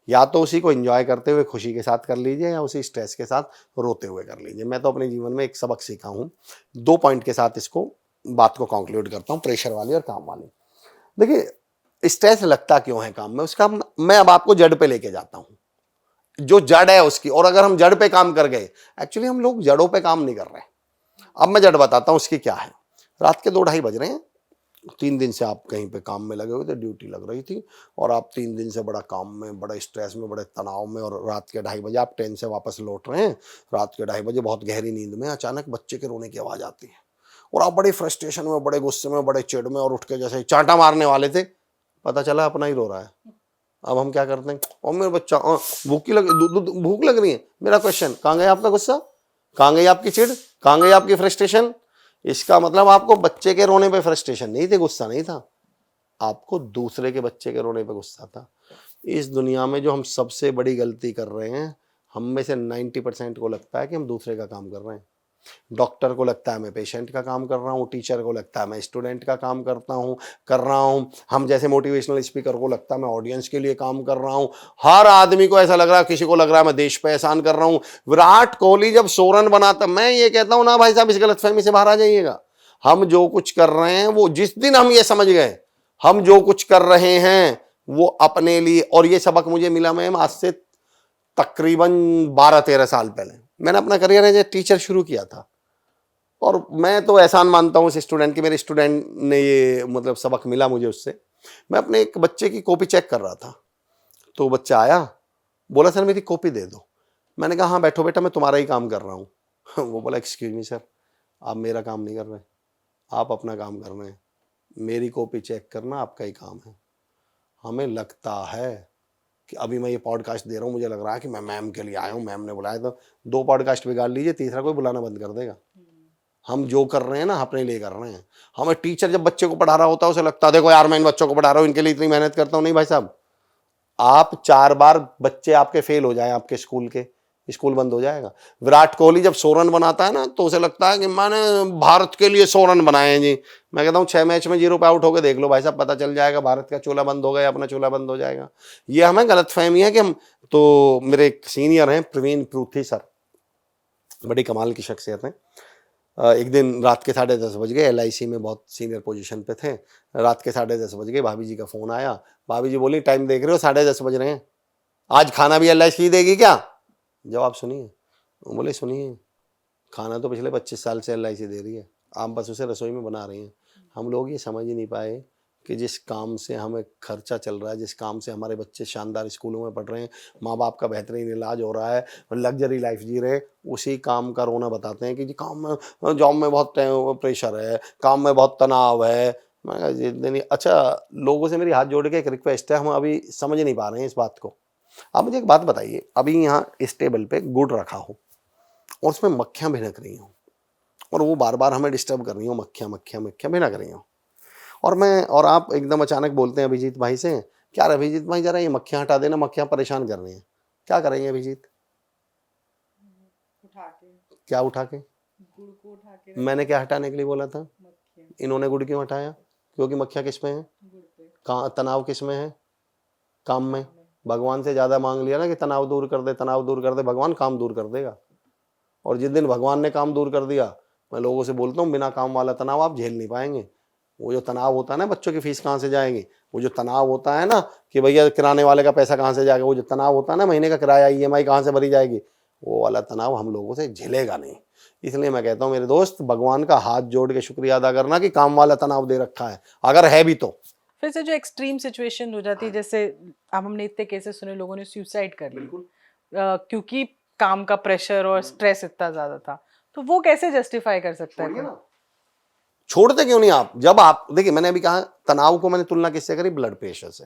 या तो उसी को एंजॉय करते हुए खुशी के साथ कर लीजिए, या उसी स्ट्रेस के साथ रोते हुए कर लीजिए। मैं तो अपने जीवन में एक सबक सीखा हूँ, 2 पॉइंट के साथ इसको बात को कंक्लूड करता हूँ, प्रेशर वाली और काम वाली। देखिए, स्ट्रेस लगता क्यों है काम में, उसका मैं अब आपको जड़ पे लेके जाता हूँ, जो जड़ है उसकी। और अगर हम जड़ पे काम कर गए, एक्चुअली हम लोग जड़ों पे काम नहीं कर रहे। अब मैं जड़ बताता हूँ उसकी क्या है। रात के 2-2:30 बज रहे हैं, 3 दिन से आप कहीं पे काम में लगे हुए थे, ड्यूटी लग रही थी, और आप 3 दिन से बड़ा काम में, बड़े स्ट्रेस में, बड़े तनाव में, और रात के 2:30 बजे आप ट्रेन से वापस लौट रहे हैं। रात के 2:30 बजे बहुत गहरी नींद में अचानक बच्चे के रोने की आवाज़ आती है, और आप बड़े फ्रस्ट्रेशन में, बड़े गुस्से में, बड़े चिढ़ में, और उठ के जैसे चांटा मारने वाले थे, पता चला अपना ही रो रहा है। अब हम क्या करते हैं, और मेरा बच्चा भूख लग रही है। मेरा क्वेश्चन, कहाँ गया आपका गुस्सा, कहाँ गई आपकी चिढ़, कहाँ गई आपकी फ्रस्ट्रेशन? इसका मतलब आपको बच्चे के रोने पे फ्रस्ट्रेशन नहीं थी, गुस्सा नहीं था, आपको दूसरे के बच्चे के रोने पे गुस्सा था। इस दुनिया में जो हम सबसे बड़ी गलती कर रहे हैं, हम में से 90% को लगता है कि हम दूसरे का काम कर रहे हैं। डॉक्टर को लगता है मैं पेशेंट का काम कर रहा हूँ, टीचर को लगता है मैं स्टूडेंट का काम कर रहा हूँ, हम जैसे मोटिवेशनल स्पीकर को लगता है मैं ऑडियंस के लिए काम कर रहा हूँ। हर आदमी को ऐसा लग रहा है, किसी को लग रहा है मैं देश पे एहसान कर रहा हूँ। विराट कोहली जब 100 रन बनाता, मैं ये कहता हूँ ना भाई साहब, इस गलतफहमी से बाहर आ जाइएगा। हम जो कुछ कर रहे हैं, वो जिस दिन हम ये समझ गए हम जो कुछ कर रहे हैं वो अपने लिए, और ये सबक मुझे मिला मैम आज से तकरीबन 12-13 साल पहले। मैंने अपना करियर एज ए टीचर शुरू किया था, और मैं तो एहसान मानता हूँ उस स्टूडेंट की, मेरे स्टूडेंट ने ये मतलब सबक मिला मुझे उससे। मैं अपने एक बच्चे की कॉपी चेक कर रहा था, तो बच्चा आया, बोला सर मेरी कॉपी दे दो। मैंने कहा हाँ बैठो बेटा, मैं तुम्हारा ही काम कर रहा हूँ। वो बोला एक्सक्यूज मी सर, आप मेरा काम नहीं कर रहे, आप अपना काम कर रहे हैं, मेरी कॉपी चेक करना आपका ही काम है। हमें लगता है कि अभी मैं ये पॉडकास्ट दे रहा हूँ, मुझे लग रहा है कि मैं मैम के लिए आया हूँ, मैम ने बुलाया, तो 2 पॉडकास्ट बिगाड़ लीजिए, तीसरा कोई बुलाना बंद कर देगा। हम जो कर रहे हैं ना अपने लिए कर रहे हैं। हमें टीचर जब बच्चे को पढ़ा रहा होता है उसे लगता है देखो यार मैं इन बच्चों को पढ़ा रहा हूँ, इनके लिए इतनी मेहनत करता हूँ। नहीं भाई साहब, आप 4 बार बच्चे आपके फेल हो जाए आपके स्कूल के, स्कूल बंद हो जाएगा। विराट कोहली जब 100 रन बनाता है ना, तो उसे लगता है कि मैंने भारत के लिए 100 रन बनाए हैं जी। मैं कहता हूँ 6 मैच में 0 पे आउट होकर देख लो भाई साहब, पता चल जाएगा भारत का चूल्हा बंद हो गया, अपना चूल्हा बंद हो जाएगा। ये हमें गलतफहमी है कि हम तो, मेरे एक सीनियर हैं प्रवीण पृथ्वी सर, बड़ी कमाल की शख्सियत हैं। एक दिन रात के 10:30 बज गए, LIC में बहुत सीनियर पोजीशन पे थे, रात के 10:30 बज गए, भाभी जी का फ़ोन आया। भाभी जी बोली टाइम देख रहे हो 10:30 बज रहे हैं, आज खाना भी LIC देगी क्या? जवाब सुनिए, वो बोले सुनिए, खाना तो पिछले 25 साल से LIC दे रही है, आप बस उसे रसोई में बना रही हैं। हम लोग ये समझ ही नहीं पाए कि जिस काम से हमें खर्चा चल रहा है, जिस काम से हमारे बच्चे शानदार स्कूलों में पढ़ रहे हैं, माँ बाप का बेहतरीन इलाज हो रहा है, लग्जरी लाइफ जी रहे, उसी काम का रोना बताते हैं कि जी काम में, जॉब में बहुत प्रेशर है, काम में बहुत तनाव है। मैं कहा जी अच्छा, लोगों से मेरी हाथ जोड़ के एक रिक्वेस्ट है, हम अभी समझ नहीं पा रहे हैं इस बात को। आप मुझे एक बात बताइए, अभी यहाँ इस टेबल पे गुड़ रखा हो और उसमें मक्खियाँ भिनक रही हों, और वो बार बार हमें डिस्टर्ब कर रही हो, मक्खियाँ भिनक रही हों, और आप एकदम अचानक बोलते हैं अभिजीत भाई से, क्या अभिजीत भाई जरा ये मक्खियाँ हटा देना, मक्खियाँ परेशान कर रही हैं। क्या करेंगे अभिजीत? उठा के, क्या उठा के? गुड़ को उठा के। मैंने क्या हटाने के लिए बोला था? इन्होंने गुड़ क्यों हटाया? क्योंकि मक्खियाँ किस में है? कहाँ तनाव किस में है? काम में। भगवान से ज्यादा मांग लिया ना कि तनाव दूर कर दे, तनाव दूर कर दे, भगवान काम दूर कर देगा। और जिस दिन भगवान ने काम दूर कर दिया, मैं लोगों से बोलता हूँ बिना काम वाला तनाव आप झेल नहीं पाएंगे। वो जो तनाव होता है ना, बच्चों की फीस कहाँ से जाएगी, वो जो तनाव होता है ना कि भैया किराने वाले का पैसा कहाँ से जाएगा, वो जो तनाव होता है ना महीने का किराया EMI कहाँ से भरी जाएगी, वो वाला तनाव हम लोगों से झेलेगा नहीं। इसलिए मैं कहता हूँ मेरे दोस्त, भगवान का हाथ जोड़ के शुक्रिया अदा करना कि काम वाला तनाव दे रखा है, अगर है भी तो। फिर से जो एक्सट्रीम सिचुएशन हो जाती है, जैसे अब हमने इतने केसेस सुने, लोगों ने सुसाइड कर ली क्योंकि काम का प्रेशर और स्ट्रेस इतना ज्यादा था, तो वो कैसे जस्टिफाई कर सकता है? छोड़ते क्यों नहीं आप? जब आप देखिए, मैंने अभी कहा तनाव को मैंने तुलना किससे करी? ब्लड प्रेशर से।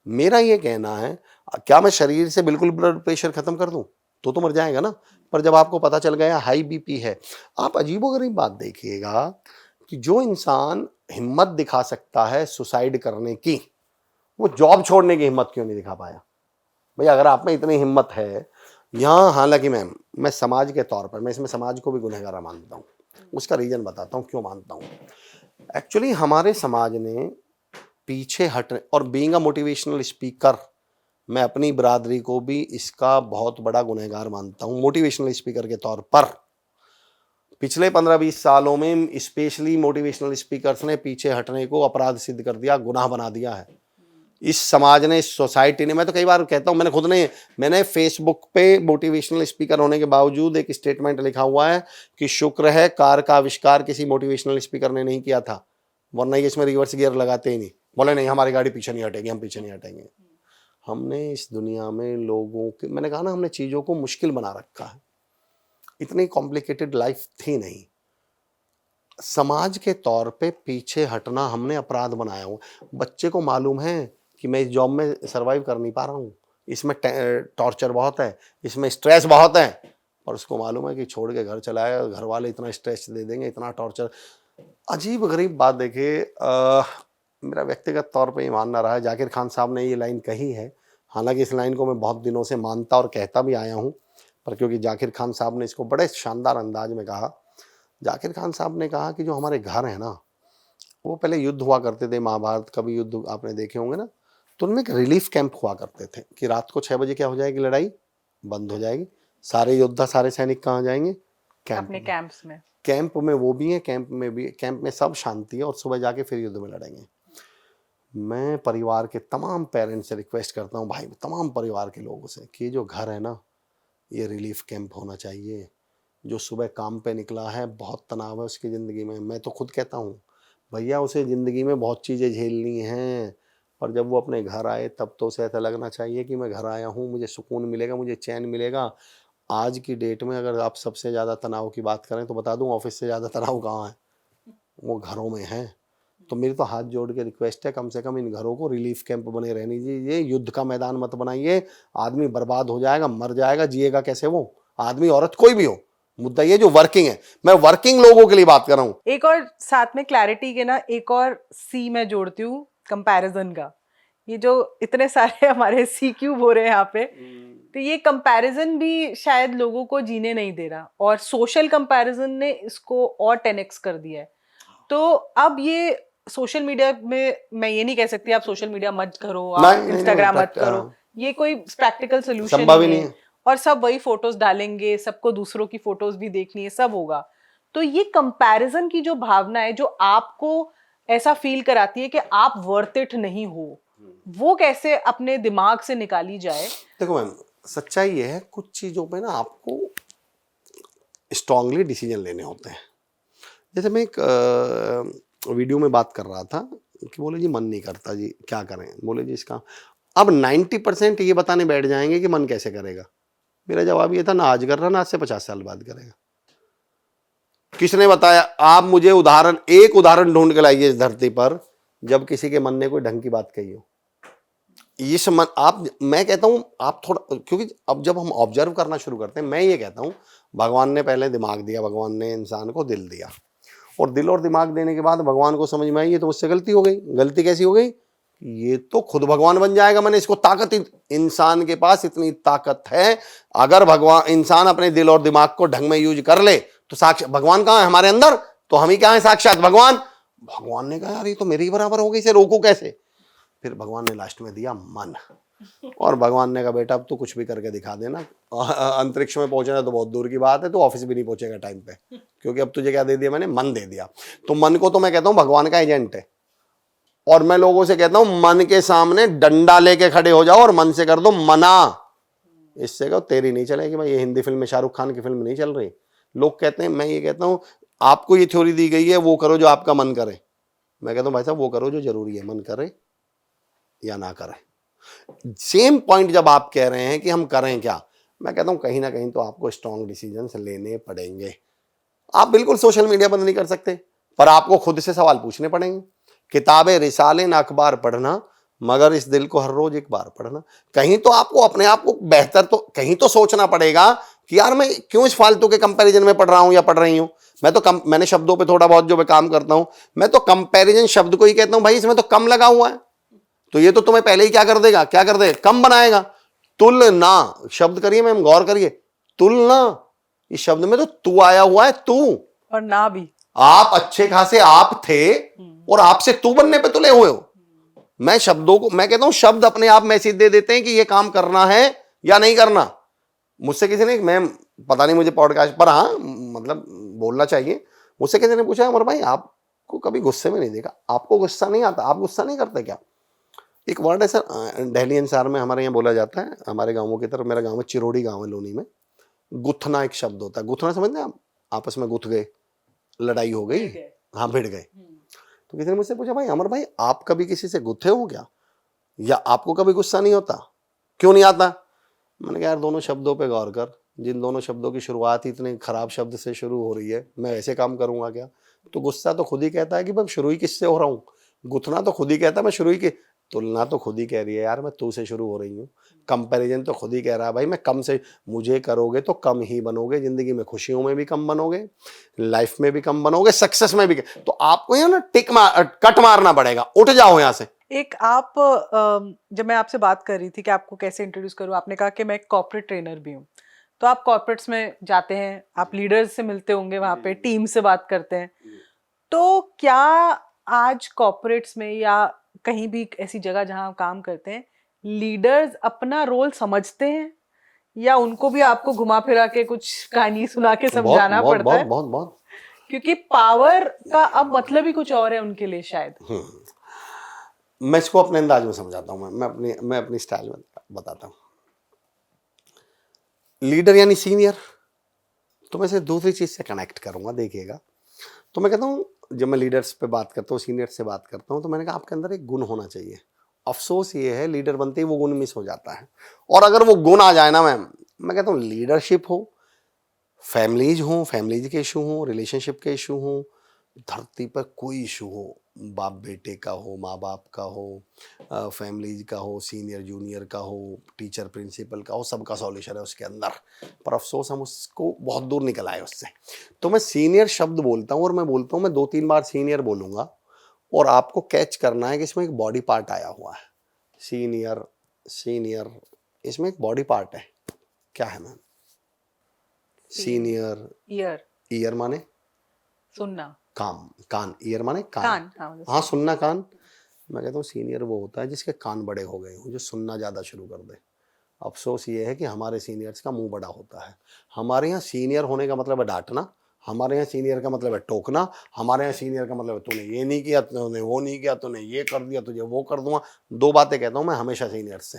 मेरा ये कहना है, क्या मैं शरीर से बिल्कुल ब्लड प्रेशर खत्म कर दूं? तो मर जाएगा ना। पर जब आपको पता चल गया हाई BP है, आप अजीबोगरीब बात देखिएगा कि जो इंसान हिम्मत दिखा सकता है सुसाइड करने की, वो जॉब छोड़ने की हिम्मत क्यों नहीं दिखा पाया? भैया अगर आप में इतनी हिम्मत है, यहाँ हालांकि मैम मैं समाज के तौर पर मैं इसमें समाज को भी गुनहगार मानता हूँ। उसका रीजन बताता हूँ क्यों मानता हूँ। एक्चुअली हमारे समाज ने पीछे हटने और बीइंग अ मोटिवेशनल स्पीकर मैं अपनी बरादरी को भी इसका बहुत बड़ा गुनहगार मानता हूँ। मोटिवेशनल स्पीकर के तौर पर पिछले 15-20 सालों में स्पेशली मोटिवेशनल स्पीकर्स ने पीछे हटने को अपराध सिद्ध कर दिया, गुनाह बना दिया है। इस समाज ने, इस सोसाइटी ने, मैं तो कई बार कहता हूं, मैंने फेसबुक पे मोटिवेशनल स्पीकर होने के बावजूद एक स्टेटमेंट लिखा हुआ है कि शुक्र है कार का आविष्कार किसी मोटिवेशनल स्पीकर ने नहीं किया था, वरना ये इसमें रिवर्स गियर लगाते ही नहीं। बोले नहीं हमारी गाड़ी पीछे नहीं हटेगी, हम पीछे नहीं हटेंगे। हमने इस दुनिया में लोगों के, मैंने कहा ना, हमने चीज़ों को मुश्किल बना रखा है। इतनी कॉम्प्लिकेटेड लाइफ थी नहीं। समाज के तौर पे पीछे हटना हमने अपराध बनाया हुआ। बच्चे को मालूम है कि मैं इस जॉब में सरवाइव कर नहीं पा रहा हूँ, इसमें टॉर्चर बहुत है, इसमें स्ट्रेस बहुत है, और उसको मालूम है कि छोड़ के घर चला आया, घर वाले इतना स्ट्रेस दे देंगे, इतना टॉर्चर। अजीब गरीब बात देखिए, मेरा व्यक्तिगत तौर पे ये मानना रहा है, जाकिर खान साहब ने ये लाइन कही है, हालांकि इस लाइन को मैं बहुत दिनों से मानता और कहता भी आया हूँ, पर क्योंकि जाकिर खान साहब ने इसको बड़े शानदार अंदाज में कहा। जाकिर खान साहब ने कहा कि जो हमारे घर है ना, वो पहले युद्ध हुआ करते थे, महाभारत का भी युद्ध आपने देखे होंगे ना, तो उनमें एक रिलीफ कैंप हुआ करते थे कि रात को 6 बजे क्या हो जाएगी, लड़ाई बंद हो जाएगी, सारे योद्धा, सारे सैनिक कहाँ जाएंगे, कैंप अपने कैंप्स में। कैंप में वो भी है, कैंप में भी, कैंप में सब शांति है, और सुबह जाके फिर युद्ध में लड़ेंगे। मैं परिवार के तमाम पेरेंट्स से रिक्वेस्ट करता हूँ, भाई तमाम परिवार के लोगों से, कि जो घर है ना, ये रिलीफ कैंप होना चाहिए। जो सुबह काम पे निकला है, बहुत तनाव है उसकी ज़िंदगी में, मैं तो खुद कहता हूँ भैया उसे ज़िंदगी में बहुत चीज़ें झेलनी हैं, पर जब वो अपने घर आए तब तो उसे ऐसा लगना चाहिए कि मैं घर आया हूँ, मुझे सुकून मिलेगा, मुझे चैन मिलेगा। आज की डेट में अगर आप सबसे ज़्यादा तनाव की बात करें तो बता दूँ, ऑफिस से ज़्यादा तनाव कहाँ है, वो घरों में है। तो मेरी तो हाथ जोड़ के रिक्वेस्ट है, कम से कम इन घरों को रिलीफ कैंप बने रहने दीजिए, युद्ध का मैदान मत बनाइए। आदमी बर्बाद हो जाएगा, मर जाएगा, जिएगा कैसे वो आदमी, औरत, कोई भी हो। मुद्दा ये जो वर्किंग है, मैं वर्किंग लोगों के लिए बात कर रहा हूँ। एक और साथ में क्लैरिटी के ना, एक और सी मैं जोड़ती हूँ, कंपैरिजन का। ये जो इतने सारे हमारे सी क्यूब हो रहे हैं यहाँ पे, तो ये कंपैरिजन भी शायद लोगों को जीने नहीं दे रहा, और सोशल कंपैरिजन ने इसको और 10x कर दिया है। तो अब ये सोशल मीडिया में, मैं ये नहीं कह सकती आप सोशल मीडिया मत करो, आप इंस्टाग्राम मत करो, ये कोई प्रैक्टिकल सोल्यूशन नहीं है, और सब वही फोटोज डालेंगे, सबको दूसरों की फोटोज भी देखनी है, सब होगा। तो ये कंपैरिजन की जो भावना है, जो आपको ऐसा फील कराती है कि आप वर्थ इट नहीं हो, वो कैसे अपने दिमाग से निकाली जाए? देखो मैम, सच्चाई ये है, कुछ चीज़ों पे ना आपको स्ट्रांगली डिसीजन लेने होते हैं। जैसे मैं एक वीडियो में बात कर रहा था कि बोले जी मन नहीं करता जी, क्या करें, बोले जी इसका, अब 90% ये बताने बैठ जाएंगे कि मन कैसे करेगा। मेरा जवाब ये था, ना आज कर रहा, ना आज से 50 साल बाद करेगा। किसने बताया? आप मुझे एक उदाहरण ढूंढ के लाइए इस धरती पर जब किसी के मन ने कोई ढंग की बात कही हो। इस मन, आप, मैं कहता हूं आप थोड़ा, क्योंकि अब जब हम ऑब्जर्व करना शुरू करते हैं, मैं ये कहता हूं भगवान ने पहले दिमाग दिया, भगवान ने इंसान को दिल दिया, और दिल और दिमाग देने के बाद भगवान को समझ में आई ये तो मुझसे गलती हो गई। गलती कैसी हो गई? ये तो खुद भगवान बन जाएगा, मैंने इसको ताकत, इंसान के पास इतनी ताकत है, अगर भगवान, इंसान अपने दिल और दिमाग को ढंग में यूज कर ले तो साक्षात भगवान कहाँ है? हमारे अंदर। तो हम ही कहाँ है? साक्षात भगवान। भगवान ने कहा यार ये तो मेरे ही बराबर हो गई, इसे रोको कैसे? फिर भगवान ने लास्ट में दिया मन, और भगवान ने कहा बेटा अब तो कुछ भी करके दिखा देना, अंतरिक्ष में पहुंचना तो बहुत दूर की बात है, तो ऑफिस भी नहीं पहुंचेगा टाइम पे, क्योंकि अब तुझे क्या दे दिया मैंने? मन दे दिया। तो मन को तो मैं कहता हूं भगवान का एजेंट है, और मैं लोगों से कहता हूं मन के सामने डंडा लेके खड़े हो जाओ और मन से कर दो मना। इससे कहो तेरी नहीं चलेगी भाई, ये हिंदी फिल्म में शाहरुख खान की फिल्म नहीं चल रही। लोग कहते हैं, मैं ये कहता हूं आपको ये थ्योरी दी गई है वो करो जो आपका मन करे, मैं कहता हूं भाई साहब वो करो जो जरूरी है, मन करे या ना करें। सेम पॉइंट जब आप कह रहे हैं कि हम करें क्या, मैं कहता हूं कहीं ना कहीं तो आपको स्ट्रॉन्ग डिसीजंस लेने पड़ेंगे। आप बिल्कुल सोशल मीडिया बंद नहीं कर सकते, पर आपको खुद से सवाल पूछने पड़ेंगे। किताबें, रिसाले, ना अखबार पढ़ना, मगर इस दिल को हर रोज एक बार पढ़ना। कहीं तो आपको अपने आप को बेहतर, तो कहीं तो सोचना पड़ेगा कि यार मैं क्यों इस फालतू के कंपैरिजन में पढ़ रहा हूं या पढ़ रही हूं। मैं तो मैंने शब्दों पे थोड़ा बहुत जो मैं काम करता हूं, मैं तो कंपैरिजन शब्द को ही कहता हूं भाई इसमें तो कम लगा हुआ है, तो ये तो तुम्हें पहले ही क्या कर देगा, कम बनाएगा। तुलना शब्द करिए मैम, गौर करिए, तुलना, इस शब्द में तो तू आया हुआ है, तू और ना भी। आप अच्छे खासे आप थे और आपसे तू बनने पे तुले हुए हो। मैं शब्दों को, मैं कहता हूं शब्द अपने आप मैसेज दे देते हैं कि ये काम करना है या नहीं करना। मुझसे किसी ने, मैं पता नहीं मुझे पॉडकास्ट पर, हाँ मतलब बोलना चाहिए, मुझसे किसी ने पूछा अमर भाई आपको कभी गुस्से में नहीं देखा, आपको गुस्सा नहीं आता, आप गुस्सा नहीं करते क्या? एक वर्ड है सर, दिल्ली एनसीआर में हमारे यहाँ बोला जाता है, हमारे गांवों की तरफ, मेरा गांव है चिरोड़ी गांव है लोनी में, गुथना एक शब्द होता है। गुथना समझते हैं आप? आपस में गुथ गए, लड़ाई हो गई, हाँ भिड़ गए। तो किसी ने मुझसे पूछा भाई अमर भाई आप कभी किसी से गुथे हो क्या, या आपको कभी गुस्सा नहीं होता, क्यों नहीं आता? मैंने कहा यार दोनों शब्दों पे गौर कर, जिन दोनों शब्दों की शुरुआत ही इतने खराब शब्द से शुरू हो रही है, मैं ऐसे काम करूंगा क्या? तो गुस्सा तो खुद ही कहता है कि मैं शुरू ही किससे हो रहा हूँ, गुथना तो खुद ही कहता है मैं शुरू ही के, तुलना तो खुद ही कह रही है यार मैं तू से शुरू हो रही हूँ, कंपैरिजन तो खुद ही कह रहा है भाई मैं कम से, मुझे करोगे तो कम ही बनोगे, जिंदगी में खुशियों में भी कम बनोगे, लाइफ में भी कम बनोगे, सक्सेस में भी। तो आपको यहाँ ना कट मारना पड़ेगा, उठ जाओ यहाँ से। एक आप जब मैं आपसे बात कर रही थी कि आपको कैसे इंट्रोड्यूस करूं, आपने कहा कि मैं एक कॉर्पोरेट ट्रेनर भी हूं, तो आप कॉर्पोरेट्स में जाते हैं, आप लीडर्स से मिलते होंगे, वहां पे टीम से बात करते हैं, तो क्या आज कॉर्पोरेट्स में या कहीं भी ऐसी जगह जहां आप काम करते हैं, लीडर्स अपना रोल समझते हैं या उनको भी आपको घुमा फिरा के कुछ कहानी सुना के समझाना बहुत पड़ता है? बहुत बहुत, क्योंकि पावर का अब मतलब ही कुछ और है उनके लिए शायद। मैं इसको अपने अंदाज में समझाता हूँ, मैं अपनी स्टाइल में बताता हूँ। लीडर यानी सीनियर, तो मैं इसे दूसरी चीज से कनेक्ट करूंगा, देखिएगा। तो मैं कहता हूँ जब मैं लीडर्स पे बात करता हूँ, सीनियर से बात करता हूँ, तो मैंने कहा आपके अंदर एक गुण होना चाहिए। अफसोस ये है लीडर बनते ही वो गुण मिस हो जाता है, और अगर वो गुण आ जाए ना मैम, मैं कहता हूँ लीडरशिप हो, फैमिलीज के इशू हो, रिलेशनशिप के इशू हो, धरती पर कोई इशू हो, बाप बेटे का हो, माँ बाप का हो, फैमिलीज का हो, सीनियर जूनियर का हो, टीचर प्रिंसिपल का हो, सबका सॉल्यूशन है उसके अंदर। पर अफसोस हम उसको बहुत दूर निकल आए उससे। तो मैं सीनियर शब्द बोलता हूँ, और मैं बोलता हूँ मैं 2-3 बार सीनियर बोलूँगा, और आपको कैच करना है कि इसमें एक बॉडी पार्ट आया हुआ है। सीनियर सीनियर, इसमें एक बॉडी पार्ट है, क्या है मैम? सीनियर, ईयर, ईयर माने सुनना, कान, ईयर माने कान, हाँ सुनना, कान। मैं कहता हूँ सीनियर वो होता है जिसके कान बड़े हो गए हों, जो सुनना ज़्यादा शुरू कर दे। अफसोस ये है कि हमारे सीनियर्स का मुंह बड़ा होता है। हमारे यहाँ सीनियर होने का मतलब है डांटना, हमारे यहाँ सीनियर का मतलब है टोकना, हमारे यहाँ सीनियर का मतलब है तूने ये नहीं किया, तूने वो नहीं किया, तूने ये कर दिया, तुझे वो कर दूंगा। 2 बातें कहता हूँ मैं हमेशा सीनियर्स से।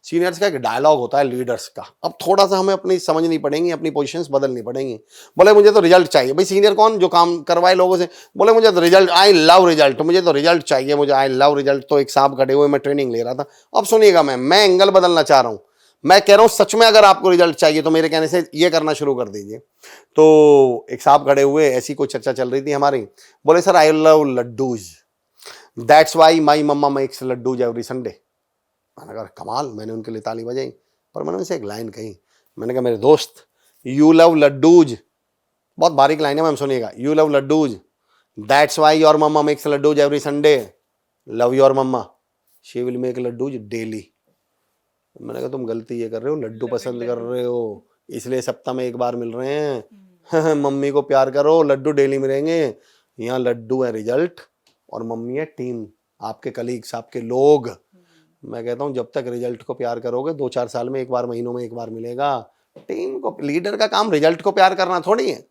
सीनियर्स का एक डायलॉग होता है लीडर्स का। अब थोड़ा सा हमें अपनी समझनी पड़ेंगी, अपनी पोजीशंस बदलनी पड़ेंगी। बोले मुझे तो रिजल्ट चाहिए। भाई सीनियर कौन? जो काम करवाए लोगों से। बोले मुझे तो रिजल्ट, आई लव रिजल्ट, मुझे तो रिजल्ट चाहिए, मुझे आई लव रिजल्ट। तो एक साहब खड़े हुए, मैं ट्रेनिंग ले रहा था। अब सुनिएगा मैं एंगल बदलना चाह रहा हूँ। मैं कह रहा हूं सच में अगर आपको रिजल्ट चाहिए तो मेरे कहने से ये करना शुरू कर दीजिए। तो एक साहब खड़े हुए, ऐसी कोई चर्चा चल रही थी हमारी, बोले sir I love laddoos, that's why my mamma makes laddoos every Sunday. मैंने कहा कमाल, मैंने उनके लिए ताली बजाई। पर मैंने उनसे एक लाइन कही, मैंने कहा मेरे दोस्त, यू लव लड्डूज, बहुत बारीक लाइन है मैम, सुनिएगा, you love laddoos, that's why your mamma makes laddoos every Sunday, love your mamma, she will make laddoos daily. मैंने कहा तुम गलती ये कर रहे हो, लड्डू पसंद कर रहे हो, इसलिए सप्ताह में एक बार मिल रहे हैं। मम्मी को प्यार करो, लड्डू डेली मिलेंगे। यहाँ लड्डू है रिजल्ट, और मम्मी है टीम, आपके कलीग्स, आपके लोग। मैं कहता हूँ जब तक रिजल्ट को प्यार करोगे, 2-4 साल में एक बार, महीनों में एक बार मिलेगा। टीम को, लीडर का काम रिजल्ट को प्यार करना थोड़ी है।